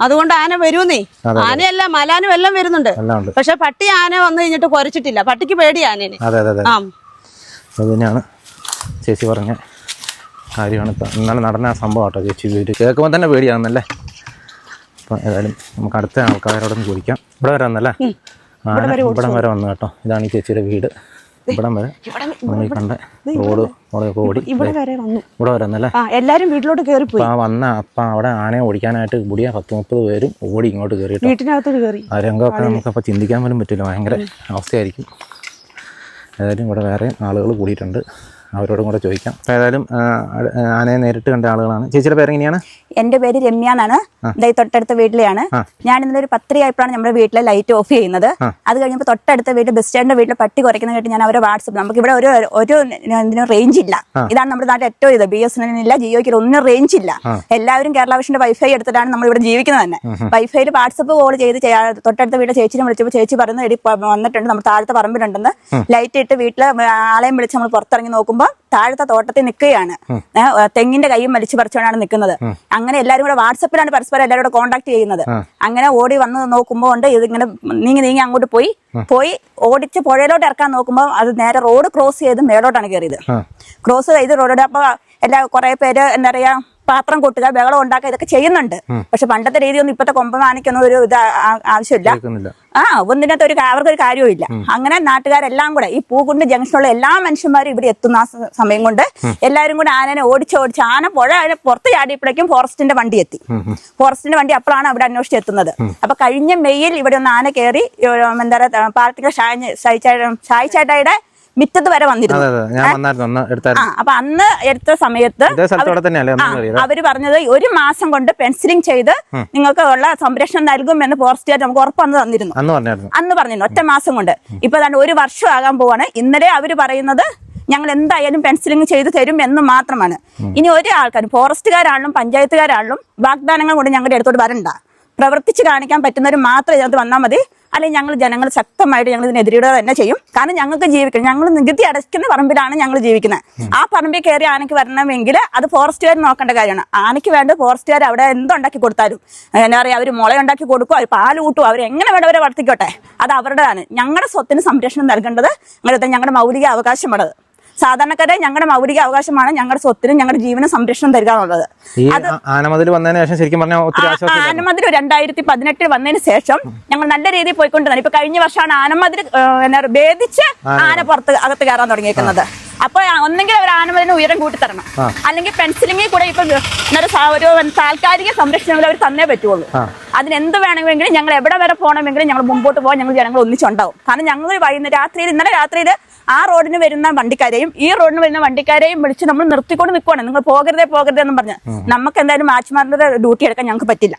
അതുകൊണ്ട് ആന വരുന്നേ. ആനയല്ല മലാനും എല്ലാം വരുന്നുണ്ട്. പക്ഷെ പട്ടി ആന വന്നു കഴിഞ്ഞിട്ട് കുരച്ചിട്ടില്ല. പട്ടിക്ക് പേടി ആനേനെ. അതെ അതെ അതെ, അത് തന്നെയാണ് ചേച്ചി പറഞ്ഞ കാര്യമാണ്. ഇപ്പം ഇന്നലെ നടന്ന ആ സംഭവം കേട്ടോ ചേച്ചി. വീട് കേൾക്കുമ്പോൾ തന്നെ പേടിയാകുന്നല്ലേ. അപ്പം ഏതായാലും നമുക്ക് അടുത്ത ആൾക്കാരോടൊന്ന് ചോദിക്കാം. ഇവിടെ വരെ വന്നല്ലേ? ഇവിടം വരെ വന്നു കേട്ടോ. ഇതാണ് ഈ ചേച്ചിയുടെ വീട്. ഇവിടം വരെ നമ്മൾ കണ്ട റോഡ് ഓടി ഇവിടെ വരെ വന്നല്ലേ? എല്ലാരും വീട്ടിലോട്ട് കയറി പോയി. അപ്പം അവിടെ ആനയെ ഓടിക്കാനായിട്ട് കൂടിയ 10-30 പേരും ഓടി ഇങ്ങോട്ട് കയറി. വീട്ടിനകത്തോട്ട് കയറി. ആ രംഗമൊക്കെ നമുക്കപ്പോൾ ചിന്തിക്കാൻ പോലും പറ്റില്ല. ഭയങ്കര അവസ്ഥയായിരിക്കും. ഏതായാലും ഇവിടെ വേറെ ആളുകൾ കൂടിയിട്ടുണ്ട്. അവരോടും കൂടെ ചോദിക്കാം. ഏതായാലും ആനയെ നേരിട്ട് കണ്ട ആളുകളാണ്. ചേച്ചിയുടെ പേര് എങ്ങനെയാണ്? എന്റെ പേര് രമ്യ എന്നാണ്. ഇതായി തൊട്ടടുത്ത വീട്ടിലെയാണ്. ഞാൻ ഇന്നലെ ഒരു 10 ആയപ്പോഴാണ് നമ്മുടെ വീട്ടിലെ ലൈറ്റ് ഓഫ് ചെയ്യുന്നത്. അത് കഴിഞ്ഞപ്പോൾ തൊട്ടടുത്ത വീട്ടിൽ ബസ് സ്റ്റാൻഡിന്റെ വീട്ടിൽ പട്ടി കുറയ്ക്കുന്ന കേട്ട് ഞാൻ അവരെ വാട്സപ്പ്, നമുക്ക് ഇവിടെ ഒരു റേഞ്ച് ഇല്ല. ഇതാണ് നമ്മുടെ നാട്ടിൽ ഏറ്റവും ഇത്. BSNL ഇല്ല, ജിയോയ്ക്ക് ഒന്നും റേഞ്ച് ഇല്ല. എല്ലാവരും കേരള വിഷന്റെ വൈഫൈ എടുത്തിട്ടാണ് നമ്മൾ ഇവിടെ ജീവിക്കുന്നത് തന്നെ. വൈഫൈയിൽ വാട്സപ്പ് കോൾ ചെയ്ത് തൊട്ടടുത്ത വീട്ടിലെ ചേച്ചിനെ വിളിച്ചപ്പോൾ ചേച്ചി പറയുന്നത് എടി വന്നിട്ടുണ്ട്, നമ്മൾ താഴത്തെ പറമ്പിലുണ്ടെന്ന്. ലൈറ്റ് ഇട്ട് വീട്ടിലെ ആളെയും വിളിച്ച് നമ്മൾ പുറത്തിറങ്ങി നോക്കുമ്പോൾ താഴത്തെ തോട്ടത്തിൽ നിൽക്കുകയാണ്. തെങ്ങിന്റെ കൈയും വലിച്ചു പറിച്ചുകൊണ്ടാണ് നിൽക്കുന്നത്. അങ്ങനെ എല്ലാവരും കൂടെ വാട്സപ്പിലാണ് പരസ്പരം എല്ലാവരും കൂടെ കോൺടാക്ട് ചെയ്യുന്നത്. അങ്ങനെ ഓടി വന്ന് നോക്കുമ്പോൾ ഉണ്ട് ഇതിങ്ങനെ നീങ്ങി അങ്ങോട്ട് പോയി ഓടിച്ച് പുഴയിലോട്ട് ഇറക്കാൻ നോക്കുമ്പോൾ അത് നേരെ റോഡ് ക്രോസ് ചെയ്ത് മേലോട്ടാണ് കയറിയത്. ക്രോസ് ചെയ്ത് റോഡ്. അപ്പൊ കുറെ പേര് എന്താ പറയാ പാത്രം കൊട്ടുക, ബഹളം ഉണ്ടാക്കുക, ഇതൊക്കെ ചെയ്യുന്നുണ്ട്. പക്ഷെ പണ്ടത്തെ രീതിയൊന്നും ഇപ്പത്തെ കൊമ്പമാനിക്കൊന്നും ഒരു ഇത് ആവശ്യമില്ല. ഒന്നിനകത്ത് അവർക്കൊരു കാര്യവും ഇല്ല. അങ്ങനെ നാട്ടുകാരെല്ലാം കൂടെ ഈ പൂക്കുണ്ട് ജംഗ്ഷനിലുള്ള എല്ലാ മനുഷ്യന്മാരും ഇവിടെ എത്തുന്ന ആ സമയം കൊണ്ട് എല്ലാവരും കൂടെ ആനനെ ഓടിച്ച് ആന പുറത്ത് ചാടിയപ്പോഴേക്കും ഫോറസ്റ്റിന്റെ വണ്ടി എത്തി. ഫോറസ്റ്റിന്റെ വണ്ടി അപ്പോഴാണ് അവിടെ അന്വേഷിച്ച് എത്തുന്നത്. അപ്പൊ കഴിഞ്ഞ മെയ്യിൽ ഇവിടെ ഒന്ന് ആന കയറി എന്താ പറയാ പാർട്ടിക്കൽ ഷായിച്ചേട്ടായുടെ മിറ്റത്ത് വരെ വന്നിരുന്നു. അപ്പൊ അന്ന് എടുത്ത സമയത്ത് അവര് പറഞ്ഞത് 1 മാസം കൊണ്ട് പെൻസിലിംഗ് ചെയ്ത് നിങ്ങൾക്ക് ഉള്ള സംരക്ഷണം നൽകുമെന്ന് ഫോറസ്റ്റുകാർ നമുക്ക് ഉറപ്പ് തന്നിരുന്നു. അന്ന് പറഞ്ഞിരുന്നു 1 മാസം കൊണ്ട്. ഇപ്പൊ 1 വർഷം ആകാൻ പോവാണ്. ഇന്നലെ അവര് പറയുന്നത് ഞങ്ങൾ എന്തായാലും പെൻസിലിംഗ് ചെയ്ത് തരും എന്ന് മാത്രമാണ്. ഇനി ഒരാൾക്കാരും ഫോറസ്റ്റുകാരാണെങ്കിലും പഞ്ചായത്തുകാരാണെങ്കിലും വാഗ്ദാനങ്ങൾ കൊണ്ട് ഞങ്ങളുടെ അടുത്തോട്ട് വരണ്ട. പ്രവർത്തിച്ച് കാണിക്കാൻ പറ്റുന്നവർ മാത്രം ഇതിനകത്ത് വന്നാൽ മതി. അല്ലെങ്കിൽ ഞങ്ങൾ ജനങ്ങൾ ശക്തമായിട്ട് ഞങ്ങൾ ഇതിനെതിരിടുക തന്നെ ചെയ്യും. കാരണം ഞങ്ങൾക്ക് ജീവിക്കണം. ഞങ്ങൾ നികുതി അടയ്ക്കുന്ന പറമ്പിലാണ് ഞങ്ങൾ ജീവിക്കുന്നത്. ആ പറമ്പിൽ കയറി ആനയ്ക്ക് വരണമെങ്കിൽ അത് ഫോറസ്റ്റുകാർ നോക്കേണ്ട കാര്യമാണ്. ആനയ്ക്ക് വേണ്ട ഫോറസ്റ്റുകാർ അവിടെ എന്തുണ്ടാക്കി കൊടുത്താലും എന്താ പറയുക, അവർ മുള ഉണ്ടാക്കി കൊടുക്കും, അവർ പാല് കൂട്ടും, അവർ എങ്ങനെ വേണ്ട അവരെ വളർത്തിക്കോട്ടെ, അത് അവരുടെതാണ്. ഞങ്ങളുടെ സ്വത്തിന് സംരക്ഷണം നൽകേണ്ടത് ഞങ്ങളുടെ മൗലിക അവകാശമാണത്. സാധാരണക്കാരെ ഞങ്ങളുടെ മൗലിക അവകാശമാണ് ഞങ്ങളുടെ സ്വത്തിനും ഞങ്ങളുടെ ജീവനും സംരക്ഷണം തരിക എന്നുള്ളത്. ആനമതിൽ വന്നതിന് ശേഷം ശരിക്കും പറഞ്ഞാൽ ആനമതിൽ 2018 വന്നതിന് ശേഷം ഞങ്ങൾ നല്ല രീതിയിൽ പോയിക്കൊണ്ടിരുന്നത്. ഇപ്പൊ കഴിഞ്ഞ വർഷമാണ് ആനമതിൽ ഭേദിച്ച് ആന അകത്ത് കയറാൻ തുടങ്ങിയിരിക്കുന്നത്. അപ്പൊ ഒന്നെങ്കിൽ അവർ ആനമതിന് ഉയരം കൂട്ടിത്തരണം, അല്ലെങ്കിൽ പെൻസിലിംഗിൽ കൂടെ ഇപ്പൊ ഒരു താൽക്കാലിക സംരക്ഷണങ്ങൾ അവർ തന്നേ പറ്റുള്ളൂ. അതിനെന്ത് വേണമെങ്കിലും ഞങ്ങൾ എവിടെ വരെ പോകണമെങ്കിലും ഞങ്ങൾ മുമ്പോട്ട് പോകാൻ ഞങ്ങൾ ജനങ്ങൾ ഒന്നിച്ചുണ്ടാവും. കാരണം ഞങ്ങൾ ഇന്നലെ രാത്രിയിൽ ആ റോഡിന് വരുന്ന വണ്ടിക്കാരെയും ഈ റോഡിന് വരുന്ന വണ്ടിക്കാരെയും വിളിച്ച് നമ്മൾ നിർത്തിക്കൊണ്ട് നിൽക്കുവാണ്. നിങ്ങൾ പോകരുതേ എന്നും പറഞ്ഞ് നമുക്ക് എന്തായാലും മാച്ച്മാരുടെ ഡ്യൂട്ടി എടുക്കാൻ ഞങ്ങൾക്ക് പറ്റില്ല.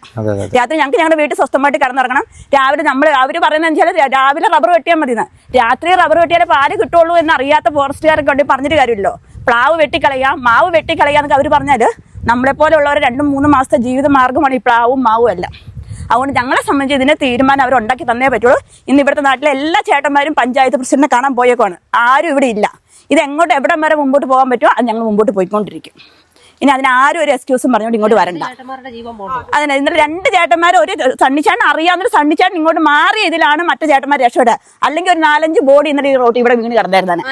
രാത്രി ഞങ്ങളുടെ വീട്ടിൽ സ്വസ്ഥമായിട്ട് കിടന്നിറങ്ങണം. രാവിലെ അവർ പറയുന്നത് വെച്ചാൽ രാവിലെ റബ്ബർ വെട്ടിയാൽ മതി. രാത്രി റബ്ബർ വെട്ടിയാലേ പാല് കിട്ടുള്ളൂ എന്ന് അറിയാത്ത ഫോറസ്റ്റുകാരൊക്കെ ഉണ്ടെങ്കിൽ പറഞ്ഞിട്ട് കാര്യമില്ലല്ലോ. പ്ലാവ് വെട്ടിക്കളയാം, മാവ് വെട്ടിക്കളയാന്നൊക്കെ അവർ പറഞ്ഞാൽ നമ്മളെപ്പോലെ ഉള്ളവർ 2-3 മാസത്തെ ജീവിത മാർഗമാണ് ഈ പ്ലാവും മാവും എല്ലാം. അതുകൊണ്ട് ഞങ്ങളെ സംബന്ധിച്ച് ഇതിന്റെ തീരുമാനം അവർ ഉണ്ടാക്കി തന്നേ പറ്റുള്ളൂ. ഇന്ന് ഇവിടുത്തെ നാട്ടിലെ എല്ലാ ചേട്ടന്മാരും പഞ്ചായത്ത് പ്രസിഡന്റിനെ കാണാൻ പോയേക്കാണ്. ആരും ഇവിടെ ഇല്ല. ഇത് എവിടം വരെ മുമ്പോട്ട് പോകാൻ പറ്റുമോ അത് ഞങ്ങൾ മുമ്പോട്ട് പോയിക്കൊണ്ടിരിക്കും. ഇനി അതിനാരും ഒരു എക്സ്ക്യൂസും പറഞ്ഞുകൊണ്ട് ഇങ്ങോട്ട് വരണ്ട. അതിന് ഇന്നലെ 2 ചേട്ടന്മാർ ഒരു സണ്ണിച്ചാൻ അറിയാവുന്നൊരു സണ്ണിച്ചാൻ ഇങ്ങോട്ട് മാറിയ ഇതിലാണ് മറ്റു ചേട്ടന്മാർ രക്ഷപ്പെടുക. അല്ലെങ്കിൽ ഒരു 4-5 ബോഡി ഇന്നലെ ഈ റോഡ് ഇവിടെ വീണ് കിടന്നായിരുന്നാണ്.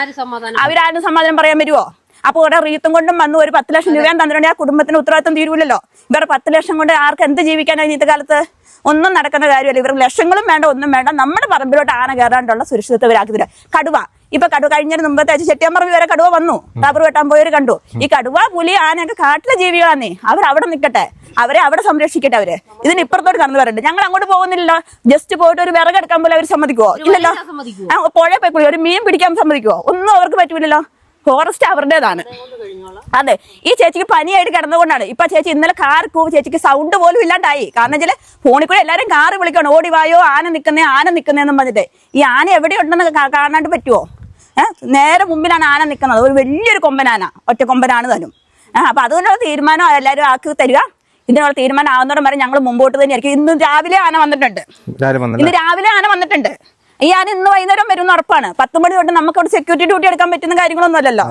അവരാരും സമാധാനം പറയാൻ വരുമോ? അപ്പൊ ഇവിടെ റീത്തും കൊണ്ടും വന്ന് ഒരു 10 ലക്ഷം രൂപയും തന്നിട്ടുണ്ടെങ്കിൽ ആ കുടുംബത്തിന് ഉത്തരവാദിത്തം തീരുവില്ലല്ലോ. ഇവരുടെ 10 ലക്ഷം കൊണ്ട് ആർക്ക് എന്ത് ജീവിക്കാനാണ് ഇന്നത്തെ കാലത്ത്? ഒന്നും നടക്കുന്ന കാര്യമല്ല. ഇവർക്ക് ലക്ഷങ്ങളും വേണ്ട, ഒന്നും വേണ്ട. നമ്മുടെ പറമ്പിലോട്ട് ആന കയറാണ്ടുള്ള സുരക്ഷിതത്വം ഇവരാക്കി തരാം. കടുവ ഇപ്പൊ കഴിഞ്ഞൊരു മുമ്പത്തെ ആഴ്ച ചെട്ടിയമ്പറമ്പ് വരെ കടുവ വന്നു. റബ്ബർ വെട്ടാൻ പോയവര് കണ്ടു. ഈ കടുവ, പുലി, ആനയൊക്കെ കാട്ടിലെ ജീവികളാന്നേ. അവിടെ നിൽക്കട്ടെ, അവരെ അവിടെ സംരക്ഷിക്കട്ടെ. അവര് ഇതിന് ഇപ്പുറത്തോട്ട് കടന്നു വരട്ടെ. ഞങ്ങൾ അങ്ങോട്ട് പോകുന്നില്ലല്ലോ. ജസ്റ്റ് പോയിട്ട് ഒരു വിറകെടുക്കാൻ പോലെ അവർ സമ്മതിക്കുവോ? ഇല്ലല്ലോ. പുഴ പോയി ഒരു മീൻ പിടിക്കാൻ സമ്മതിക്കുവോ? ഒന്നും അവർക്ക് പറ്റൂലല്ലോ. ഫോറസ്റ്റ് അവരുടേതാണ്. അതെ, ഈ ചേച്ചിക്ക് പനിയായിട്ട് കിടന്നുകൊണ്ടാണ്. ഇപ്പൊ ചേച്ചി ഇന്നലെ കാർ കൂവ് ചേച്ചിക്ക് സൗണ്ട് പോലും ഇല്ലാണ്ടായി. കാരണം വെച്ചാൽ ഫോണിൽ കൂടെ എല്ലാവരും കാറ് വിളിക്കണം, ഓടി വായോ ആന നിക്കുന്നേന്നും പറഞ്ഞിട്ട്. ഈ ആന എവിടെയുണ്ടെന്ന് കാണാണ്ട് പറ്റുമോ? നേരെ മുമ്പിലാണ് ആന നിൽക്കുന്നത്, ഒരു വലിയൊരു കൊമ്പനാന, ഒറ്റ കൊമ്പനാണ് താനും. അപ്പൊ അതുകൊണ്ടുള്ള തീരുമാനം എല്ലാവരും ആക്കി തരിക. ഇതിനുള്ള തീരുമാനം ആവുന്നോടം വരെ ഞങ്ങൾ മുമ്പോട്ട് തന്നെയായിരിക്കും. ഇന്ന് രാവിലെ ആന വന്നിട്ടുണ്ട്. ഈ ആന ഇന്ന് വൈകുന്നേരം വരുന്ന ഉറപ്പാണ്. 10 മണി തൊട്ട് നമുക്ക് അവിടെ സെക്യൂരിറ്റി ഡ്യൂട്ടി എടുക്കാൻ പറ്റുന്ന കാര്യങ്ങളൊന്നും അല്ലല്ലോ.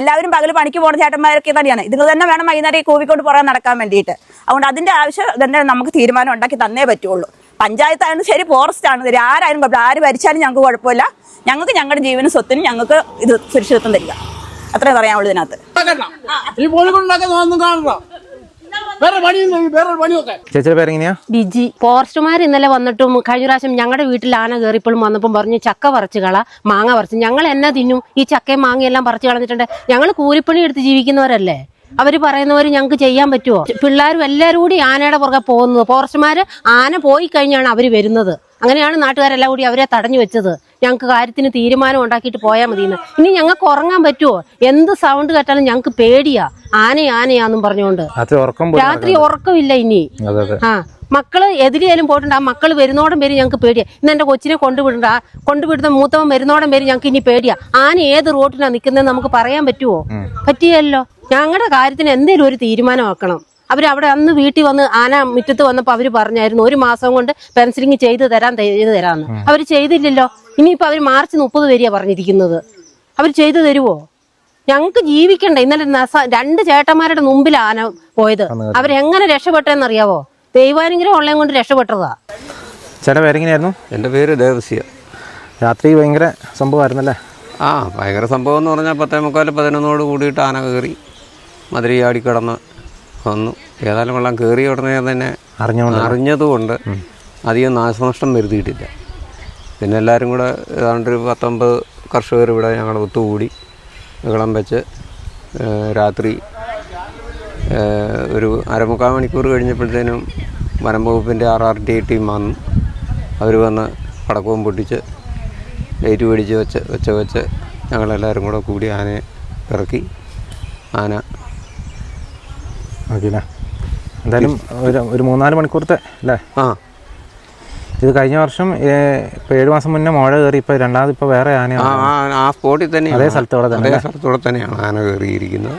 എല്ലാവരും പകല് പണിക്ക് പോകുന്ന ചേട്ടന്മാരൊക്കെ തന്നെയാണ്. ഇത് തന്നെ വേണം വൈകുന്നേരം ഈ കോവിക്കോട് പുറകെ നടക്കാൻ വേണ്ടിയിട്ട്. അതുകൊണ്ട് അതിന്റെ ആവശ്യം തന്നെ നമുക്ക് തീരുമാനം ഉണ്ടാക്കി തന്നേ പറ്റുള്ളൂ. പഞ്ചായത്തായാലും ശരി, ഫോറസ്റ്റ് ആണ് ശരി, ആരായാലും കുഴപ്പമില്ല. ആര് ഭരിച്ചാലും ഞങ്ങൾക്ക് കുഴപ്പമില്ല. ഞങ്ങൾക്ക് ഞങ്ങളുടെ ജീവനും സ്വത്തിനും ഞങ്ങൾക്ക് ഇത് സുരക്ഷിതത്വം തരിക. അത്രേ പറയാനുള്ളൂ ഇതിനകത്ത്. ചേച്ചിയുടെ പേരെങ്ങനെയാ? ബിജി. ഫോറസ്റ്റുമാർ ഇന്നലെ വന്നിട്ടും കഴിഞ്ഞ പ്രാവശ്യം ഞങ്ങളുടെ വീട്ടിൽ ആന കയറിയപ്പോഴും വന്നപ്പം പറഞ്ഞു ചക്ക പറിച്ചു കള, മാങ്ങ പറിച്ചു. ഞങ്ങൾ എന്നാ തിന്നും? ഈ ചക്കയും മാങ്ങയെല്ലാം പറിച്ചു കളഞ്ഞിട്ടുണ്ട്. ഞങ്ങൾ കൂലിപ്പണി എടുത്ത് ജീവിക്കുന്നവരല്ലേ. അവര് പറയുന്നവര് ഞങ്ങൾക്ക് ചെയ്യാൻ പറ്റുമോ? പിള്ളേരും എല്ലാവരും കൂടി ആനയുടെ പുറകെ പോകുന്നത്. ഫോറസ്റ്റുമാര് ആന പോയി കഴിഞ്ഞാണ് അവര് വരുന്നത്. അങ്ങനെയാണ് നാട്ടുകാരെല്ലാം കൂടി അവരെ തടഞ്ഞു വെച്ചത്. ഞങ്ങൾക്ക് കാര്യത്തിന് തീരുമാനം ഉണ്ടാക്കിയിട്ട് പോയാൽ മതിയെന്ന്. ഇനി ഞങ്ങൾക്ക് ഉറങ്ങാൻ പറ്റുമോ? എന്ത് സൗണ്ട് കേട്ടാലും ഞങ്ങൾക്ക് പേടിയാ. ആനയാന്നും പറഞ്ഞുകൊണ്ട് രാത്രി ഉറക്കമില്ല. ഇനി മക്കള് എതിരെയാലും പോയിട്ടുണ്ട്. ആ മക്കള് വരുന്നോടം പേര് ഞങ്ങൾക്ക് പേടിയാ. ഇന്ന് എന്റെ കൊച്ചിനെ കൊണ്ടുവിടുന്ന മൂത്തവൻ വരുന്നോടം പേര് ഞങ്ങൾക്ക് ഇനി പേടിയാ. ആന ഏത് റോട്ടിനാ നിൽക്കുന്നത് നമുക്ക് പറയാൻ പറ്റുമോ? പറ്റിയല്ലോ. ഞങ്ങളുടെ കാര്യത്തിന് എന്തെങ്കിലും ഒരു തീരുമാനമാക്കണം. അവരവിടെ അന്ന് വീട്ടിൽ വന്ന് ആന മുറ്റത്ത് വന്നപ്പോൾ അവര് പറഞ്ഞായിരുന്നു 1 മാസം കൊണ്ട് പെൻസിലിങ് ചെയ്ത് തരാന്ന്. അവര് ചെയ്തില്ലല്ലോ. ഇനിയിപ്പോ അവര് മാർച്ച് 30 വരെയാ പറഞ്ഞിരിക്കുന്നത്. അവര് ചെയ്തു തരുവോ? ഞങ്ങൾക്ക് ജീവിക്കണ്ട. ഇന്നലെ 2 ചേട്ടന്മാരുടെ മുമ്പിൽ ആന പോയത്. അവരെങ്ങനെ രക്ഷപ്പെട്ടെന്നറിയാവോ? ദൈവാനുഗ്രഹം ഉള്ളതും കൊണ്ട് രക്ഷപ്പെട്ടതാ. ചേട്ടാ പേരെങ്ങനെയായിരുന്നു? എൻ്റെ പേര് ദേവസ്യ. രാത്രി ഭയങ്കര സംഭവമായിരുന്നല്ലേ? ഭയങ്കര സംഭവം എന്ന് പറഞ്ഞാൽ 10:45-11 കൂടിയിട്ട് ആന കയറി മതിരി ചാടിക്കിടന്ന് വന്നു. ഏതായാലും വെള്ളം കയറിയ ഉടനെ തന്നെ അറിഞ്ഞതുകൊണ്ട് അധികം നാശനഷ്ടം വരുത്തിയിട്ടില്ല. പിന്നെ എല്ലാവരും കൂടെ ഏതാണ്ട് 19 കർഷകർ ഇവിടെ ഞങ്ങൾ ഒത്തുകൂടി വെള്ളം വെച്ച് രാത്രി ഒരു 3/4 മണിക്കൂർ കഴിഞ്ഞപ്പോഴത്തേനും വനം വകുപ്പിൻ്റെ RRT ടീം വന്നു. അവർ വന്ന് പടക്കവും പൊട്ടിച്ച് ലൈറ്റ് പിടിച്ച് വെച്ച് ഞങ്ങളെല്ലാവരും കൂടെ കൂടി ആനയെ ഇറക്കി. ആന ഓക്കെ. എന്തായാലും ഒരു 3-4 മണിക്കൂറത്തെ അല്ലേ? ഇത് കഴിഞ്ഞ വർഷം ഇപ്പോൾ 7 മാസം മുന്നേ മഴ കയറി. ഇപ്പോൾ രണ്ടാമത് ഇപ്പോൾ വേറെ ആന ആ സ്പോട്ടിൽ തന്നെ അതേ സ്ഥലത്തോടെ തന്നെയാണ് ആന കയറിയിരിക്കുന്നത്.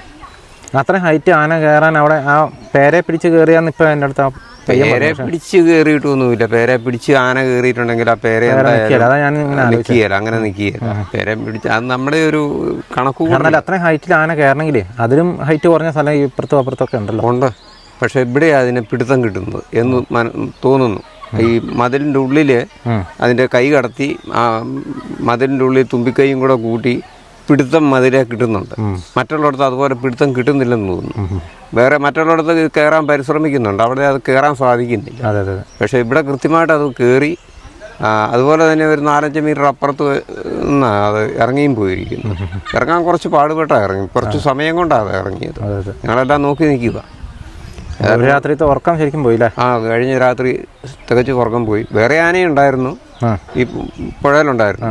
അത്രയും ഹൈറ്റ് ആന കയറാൻ അവിടെ ആ പേരെ പിടിച്ച് കയറിയാന്ന് ഇപ്പം എൻ്റെ അടുത്ത് പേരെ പിടിച്ച് കയറിയിട്ടൊന്നുമില്ല. പേരെ പിടിച്ച് ആന കയറിയിട്ടുണ്ടെങ്കിൽ ആ പേരെ നിൽക്കുകയല്ല, അങ്ങനെ നിൽക്കുകയല്ല. പേരെ പിടിച്ച് അത് നമ്മുടെ ഒരു കണക്ക്. അത്രയും ഹൈറ്റിൽ ആന കയറണമെങ്കിൽ അതിലും ഹൈറ്റ് കുറഞ്ഞ സ്ഥലം ഇപ്പുറത്തും അപ്പുറത്തൊക്കെ ഉണ്ടല്ലോ. ഉണ്ട്. പക്ഷെ ഇവിടെ അതിനെ പിടുത്തം കിട്ടുന്നത് എന്ന് തോന്നുന്നു. ഈ മതിലിൻ്റെ ഉള്ളിൽ അതിൻ്റെ കൈ കടത്തി ആ മതിലിൻ്റെ ഉള്ളിൽ തുമ്പിക്കൈയും കൂടെ കൂട്ടി പിടുത്തം മതിലെ കിട്ടുന്നുണ്ട്. മറ്റുള്ളിടത്ത് അതുപോലെ പിടുത്തം കിട്ടുന്നില്ലെന്ന് തോന്നുന്നു. വേറെ മറ്റുള്ളിടത്ത് കയറാൻ പരിശ്രമിക്കുന്നുണ്ട്, അവിടെ അത് കയറാൻ സാധിക്കുന്നില്ല. പക്ഷേ ഇവിടെ കൃത്യമായിട്ട് അത് കയറി. അതുപോലെ തന്നെ ഒരു 4-5 മീറ്റർ അപ്പുറത്ത് നിന്നാണ് അത് ഇറങ്ങിയും പോയിരിക്കുന്നു. ഇറങ്ങാൻ കുറച്ച് പാടുപെട്ടാണ് ഇറങ്ങി. കുറച്ച് സമയം കൊണ്ടാണ് ഇറങ്ങിയത്. ഞങ്ങളെല്ലാം നോക്കി നിൽക്കുക. രാത്രിത്തെ ഉറക്കം ശരിക്കും പോയില്ലേ? കഴിഞ്ഞ രാത്രി തികച്ച് ഉറക്കം പോയി. വേറെ ആനയുണ്ടായിരുന്നു, ഈ പുഴയിലുണ്ടായിരുന്നു.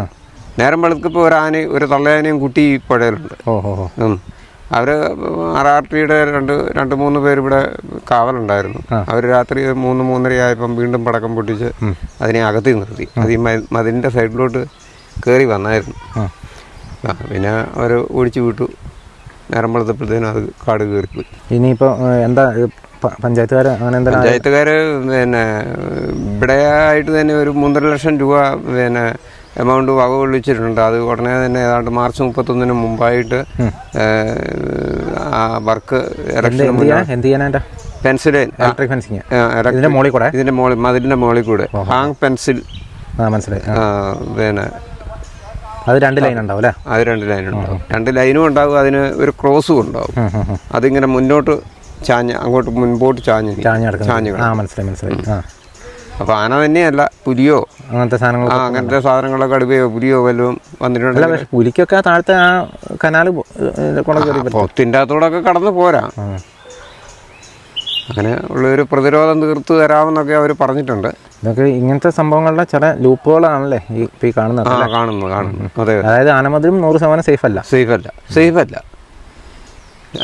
നേരം വെളുക്കപ്പോൾ ഒരു തള്ളയാനയും കുട്ടി ഈ പുഴയിലുണ്ട്. അവർ RRTയുടെ 2-3 പേര് ഇവിടെ കാവലുണ്ടായിരുന്നു. അവർ രാത്രി 3-3:30 ആയപ്പം വീണ്ടും പടക്കം പൊട്ടിച്ച് അതിനെ അകത്തി നിർത്തി. അത് ഈ മതിലിൻ്റെ സൈഡിലോട്ട് കയറി വന്നായിരുന്നു. പിന്നെ അവർ ഓടിച്ചു വിട്ടു. നേരം വെളുത്തപ്പോഴത്തേനും അത് കാട് കയറിപ്പോയി. ഇനിയിപ്പോൾ എന്താ പഞ്ചായത്തുകാർ പിന്നെ ഇവിടെ ആയിട്ട് തന്നെ ഒരു 3.5 ലക്ഷം രൂപ പിന്നെ എമൗണ്ട് വകകൊള്ളിച്ചിട്ടുണ്ട്. അത് ഉടനെ തന്നെ ഏതാണ്ട് മാർച്ച് 31 മുമ്പായിട്ട് ആ വർക്ക് പെൻസിൽ ഇതിന്റെ മതിലിന്റെ മുകളിൽ കൂടെ ഹാങ് പെൻസിൽ പിന്നെ അത് 2 ലൈൻ ഉണ്ടാവും അല്ലേ? അത് 2 ലൈൻ ഉണ്ടാവും. 2 ലൈനും ഉണ്ടാവും. അതിന് ഒരു ക്രോസും ഉണ്ടാവും. അതിങ്ങനെ മുന്നോട്ട് അങ്ങോട്ട് മുൻപോട്ട് ചാഞ്ഞ് മനസ്സിലായി. അപ്പൊ ആന തന്നെയല്ല, പുലിയോ അങ്ങനത്തെ സാധനങ്ങളോ കടുവയോ പുലിയോ വല്ലതും വന്നിട്ടുണ്ടല്ലോ. പുലിക്കൊക്കെ താഴത്തെ ആ കനാല് പൊത്തിന്റെ അകത്തോടൊക്കെ കടന്നു പോരാ. അങ്ങനെ ഉള്ളൊരു പ്രതിരോധം തീർത്ത് തരാമെന്നൊക്കെ അവർ പറഞ്ഞിട്ടുണ്ട്. ഇതൊക്കെ ഇങ്ങനത്തെ സംഭവങ്ങളുടെ ചില ലൂപ്പുകളാണല്ലേ ഈ കാണുന്നത്. കാണുന്നു. അതെ. അതായത് ആനമതിലും 100% സേഫ് അല്ല.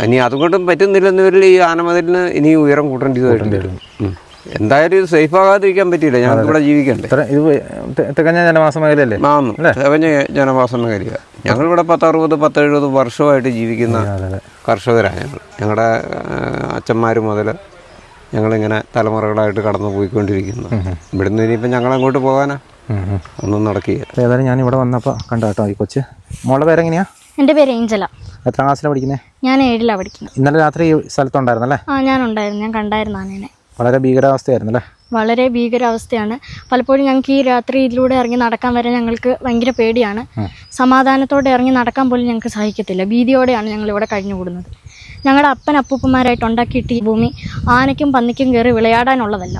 ഇനി അതുകൊണ്ടും പറ്റുന്നില്ലെന്ന് വരില്ല. ഈ ആനമതിലിന് ഇനി ഉയരം കൂട്ടേണ്ടി വരും. എന്തായാലും ഇത് സേഫ് ആകാതിരിക്കാൻ പറ്റില്ല. ഞങ്ങൾക്ക് ഇവിടെ ജീവിക്കണ്ടേ. ഇത് തികഞ്ഞ ജനവാസ മേഖലയല്ലേ? തികഞ്ഞ ജനവാസ മേഖല. ഞങ്ങളിവിടെ 60-70 വർഷമായിട്ട് ജീവിക്കുന്ന കർഷകരാണ് ഞങ്ങളുടെ അച്ഛന്മാർ മുതൽ ഞങ്ങളിങ്ങനെ തലമുറകളായിട്ട് കടന്നു പോയിക്കൊണ്ടിരിക്കുന്നു. ഇവിടുന്ന് ഇനിയിപ്പം ഞങ്ങളങ്ങോട്ട് പോകാനാ, ഒന്നും നടക്കുക. ഏതായാലും ഞാൻ ഇവിടെ വന്നപ്പോൾ കണ്ടോ കേട്ടോ ഈ കൊച്ച്. മോളുടെ പേരെങ്ങനെയാ? എൻ്റെ പേര് ഏഞ്ചല. എത്രാം ക്ലാസ്സിലാണ് പഠിക്കുന്നത്? ഞാൻ 7ലാണ് പഠിക്കുന്നത്. ഇന്നലെ രാത്രി ഈ സ്ഥലത്തുണ്ടായിരുന്നല്ലേ? ഞാൻ ഉണ്ടായിരുന്നു. ഞാൻ കണ്ടായിരുന്നു ആനേനെ. വളരെ ഭീകരാവസ്ഥയായിരുന്നല്ലേ? വളരെ ഭീകരാവസ്ഥയാണ്. പലപ്പോഴും ഞങ്ങൾക്ക് ഈ രാത്രി ഇതിലൂടെ ഇറങ്ങി നടക്കാൻ വരെ ഞങ്ങൾക്ക് ഭയങ്കര പേടിയാണ്. സമാധാനത്തോടെ ഇറങ്ങി നടക്കാൻ പോലും ഞങ്ങൾക്ക് സഹിക്കത്തില്ല. ഭീതിയോടെയാണ് ഞങ്ങളിവിടെ കഴിഞ്ഞുകൂടുന്നത്. ഞങ്ങളുടെ അപ്പൂപ്പന്മാരായിട്ട് ഉണ്ടാക്കിയിട്ട് ഈ ഭൂമി ആനയ്ക്കും പന്നിക്കും കയറി വിളയാടാനുള്ളതല്ല.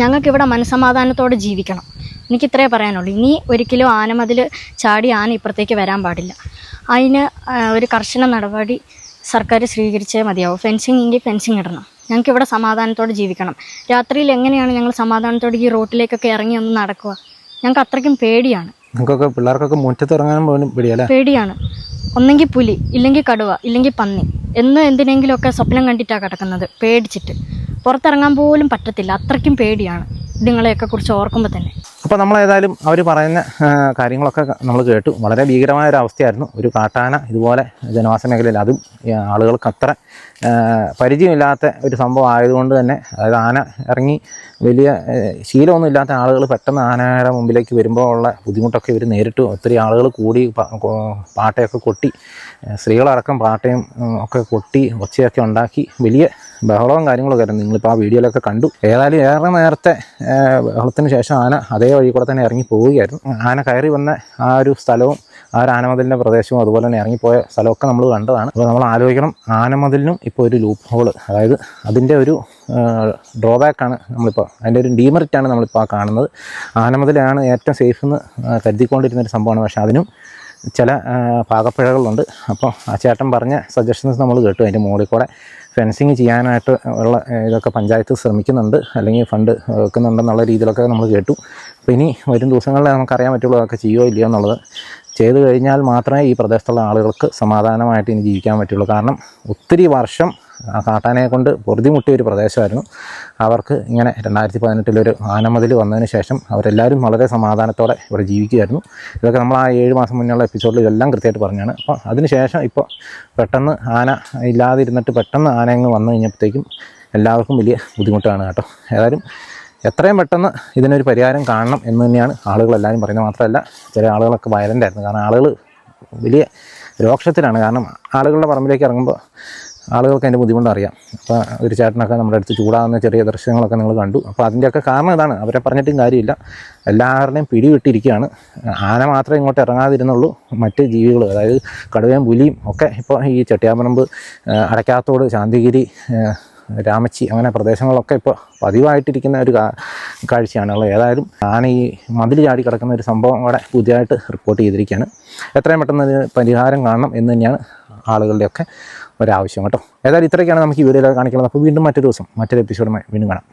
ഞങ്ങൾക്കിവിടെ മനസ്സമാധാനത്തോടെ ജീവിക്കണം. എനിക്കിത്രേ പറയാനുള്ളൂ. ഇനി ഒരിക്കലും ആനമതിൽ ചാടി ആന ഇപ്പുറത്തേക്ക് വരാൻ പാടില്ല. അതിന് ഒരു കർശന നടപടി സർക്കാർ സ്വീകരിച്ചേ മതിയാവും. ഫെൻസിങ് ഇടണം. ഞങ്ങൾക്കിവിടെ സമാധാനത്തോടെ ജീവിക്കണം. രാത്രിയിൽ എങ്ങനെയാണ് ഞങ്ങൾ സമാധാനത്തോടെ ഈ റോട്ടിലേക്കൊക്കെ ഇറങ്ങി ഒന്ന് നടക്കുക? ഞങ്ങൾക്ക് അത്രയ്ക്കും പേടിയാണ്. നിങ്ങൾക്കൊക്കെ പിള്ളേർക്കൊക്കെ മുറ്റത്ത് ഇറങ്ങാൻ പോലും പേടിയാണ്. ഒന്നെങ്കിൽ പുലി, ഇല്ലെങ്കിൽ കടുവ, ഇല്ലെങ്കിൽ പന്നി. എന്തിനെങ്കിലുമൊക്കെ സ്വപ്നം കണ്ടിട്ടാണ് കിടക്കുന്നത്, പേടിച്ചിട്ട് പുറത്തിറങ്ങാൻ പോലും പറ്റത്തില്ല. അത്രയ്ക്കും പേടിയാണ് ഇതുങ്ങളെയൊക്കെ കുറിച്ച് ഓർക്കുമ്പോൾ തന്നെ. അപ്പോൾ നമ്മളേതായാലും അവർ പറയുന്ന കാര്യങ്ങളൊക്കെ നമ്മൾ കേട്ടു. വളരെ ഭീകരമായ ഒരു അവസ്ഥയായിരുന്നു. ഒരു കാട്ടാന ഇതുപോലെ ജനവാസ മേഖലയിൽ, അതും ആളുകൾക്ക് അത്ര പരിചയമില്ലാത്ത ഒരു സംഭവം ആയതുകൊണ്ട് തന്നെ, അതായത് ആന ഇറങ്ങി വലിയ ശീലമൊന്നും ഇല്ലാത്ത ആളുകൾ പെട്ടെന്ന് ആനയുടെ മുമ്പിലേക്ക് വരുമ്പോൾ ഉള്ള ബുദ്ധിമുട്ടൊക്കെ ഇവർ നേരിട്ടു. ഒത്തിരി ആളുകൾ കൂടി പാട്ടയൊക്കെ കൊട്ടി, സ്ത്രീകളടക്കം പാട്ടയും ഒക്കെ കൊട്ടി ഒച്ചയൊക്കെ ഉണ്ടാക്കി വലിയ ബഹളവും കാര്യങ്ങളൊക്കെ ആയിരുന്നു. നിങ്ങളിപ്പോൾ ആ വീഡിയോയിലൊക്കെ കണ്ടു. ഏതായാലും ഏറെ നേരത്തെ ബഹളത്തിന് ശേഷം ആന അതേ വഴി കൂടെ തന്നെ ഇറങ്ങി പോവുകയായിരുന്നു. ആന കയറി വന്ന ആ ഒരു സ്ഥലവും ആ ഒരു ആനമതിലിൻ്റെ പ്രദേശവും അതുപോലെ തന്നെ ഇറങ്ങിപ്പോയ സ്ഥലമൊക്കെ നമ്മൾ കണ്ടതാണ്. അപ്പോൾ നമ്മൾ ആലോചിക്കണം, ആനമതിലിനും ഇപ്പോൾ ഒരു ലൂപ്പ് ഹോള്, അതായത് അതിൻ്റെ ഒരു ഡ്രോബാക്കാണ് നമ്മളിപ്പോൾ, അതിൻ്റെ ഒരു ഡീമെറിറ്റാണ് നമ്മളിപ്പോൾ ആ കാണുന്നത്. ആനമതിലാണ് ഏറ്റവും സേഫ് എന്ന് കരുതിക്കൊണ്ടിരുന്നൊരു സംഭവമാണ്. പക്ഷേ അതിനും ചില പാകപ്പിഴകളുണ്ട്. അപ്പോൾ ആ ചേട്ടൻ പറഞ്ഞ സജഷൻസ് നമ്മൾ കേട്ടു. അതിൻ്റെ മുകളിൽ കൂടെ ഫെൻസിങ് ചെയ്യാനായിട്ട് ഉള്ള ഇതൊക്കെ പഞ്ചായത്ത് ശ്രമിക്കുന്നുണ്ട്, അല്ലെങ്കിൽ ഫണ്ട് വെക്കുന്നുണ്ടെന്നുള്ള രീതിയിലൊക്കെ നമ്മൾ കേട്ടു. അപ്പോൾ ഇനി വരും ദിവസങ്ങളിൽ നമുക്കറിയാൻ പറ്റുള്ളൂ അതൊക്കെ ചെയ്യുമോ ഇല്ലയോ എന്നുള്ളത്. ചെയ്തു കഴിഞ്ഞാൽ മാത്രമേ ഈ പ്രദേശത്തുള്ള ആളുകൾക്ക് സമാധാനമായിട്ട് ഇനി ജീവിക്കാൻ പറ്റുള്ളൂ. കാരണം ഒത്തിരി വർഷം ആ കാട്ടാനയെ കൊണ്ട് പൊറുതിമുട്ടിയ ഒരു പ്രദേശമായിരുന്നു. അവർക്ക് ഇങ്ങനെ 2018 ആനമതിൽ വന്നതിന് ശേഷം അവരെല്ലാവരും വളരെ സമാധാനത്തോടെ ഇവിടെ ജീവിക്കുമായിരുന്നു. ഇതൊക്കെ നമ്മൾ ആ 7 മാസം മുന്നുള്ള എപ്പിസോഡിൽ ഇതെല്ലാം കൃത്യമായിട്ട് പറഞ്ഞാണ്. അപ്പോൾ അതിനുശേഷം ഇപ്പോൾ പെട്ടെന്ന് ആന ഇല്ലാതിരുന്നിട്ട് പെട്ടെന്ന് ആന അങ്ങ് വന്നു കഴിഞ്ഞപ്പോഴത്തേക്കും എല്ലാവർക്കും വലിയ ബുദ്ധിമുട്ടാണ് കേട്ടോ. ഏതായാലും എത്രയും പെട്ടെന്ന് ഇതിനൊരു പരിഹാരം കാണണം എന്ന് തന്നെയാണ് ആളുകളെല്ലാവരും പറയുന്നത്. മാത്രമല്ല ചില ആളുകളൊക്കെ വയലൻ്റായിരുന്നു. കാരണം ആളുകൾ വലിയ രോക്ഷത്തിലാണ്. കാരണം ആളുകളുടെ പറമ്പിലേക്ക് ഇറങ്ങുമ്പോൾ ആളുകൾക്ക് അതിൻ്റെ ബുദ്ധിമുട്ട് അറിയാം. അപ്പോൾ ഒരു ചേട്ടനൊക്കെ നമ്മുടെ അടുത്ത് ചൂടാകുന്ന ചെറിയ ദൃശ്യങ്ങളൊക്കെ നിങ്ങൾ കണ്ടു. അപ്പോൾ അതിൻ്റെയൊക്കെ കാരണം ഇതാണ്. അവരെ പറഞ്ഞിട്ടും കാര്യമില്ല, എല്ലാവരുടെയും പിടിവിട്ടിരിക്കുകയാണ്. ആന മാത്രമേ ഇങ്ങോട്ട് ഇറങ്ങാതിരുന്നുള്ളൂ. മറ്റ് ജീവികൾ, അതായത് കടുവയും പുലിയും ഒക്കെ ഇപ്പോൾ ഈ ചെട്ടിയാമ്പറമ്പ്, അടയ്ക്കാത്തോട്, ശാന്തിഗിരി, രാമച്ചി അങ്ങനെ പ്രദേശങ്ങളിലൊക്കെ ഇപ്പോൾ പതിവായിട്ടിരിക്കുന്ന ഒരു കാഴ്ചയാണുള്ളത്. ഏതായാലും ആന ഈ മതിൽ ചാടി കിടക്കുന്ന ഒരു സംഭവം അവിടെ പുതിയതായിട്ട് റിപ്പോർട്ട് ചെയ്തിരിക്കുകയാണ്. എത്രയും പെട്ടെന്ന് ഒരു പരിഹാരം കാണണം എന്ന് തന്നെയാണ് ആളുകളുടെയൊക്കെ ഒരാവശ്യം കേട്ടോ. ഏതായാലും ഇത്രയൊക്കെയാണ് നമുക്ക് ഈ വീഡിയോയിൽ കാണിക്കുന്നത്. അപ്പോൾ വീണ്ടും മറ്റൊരു ദിവസം മറ്റൊരു എപ്പിസോഡുമായി വീണ്ടും കാണാം.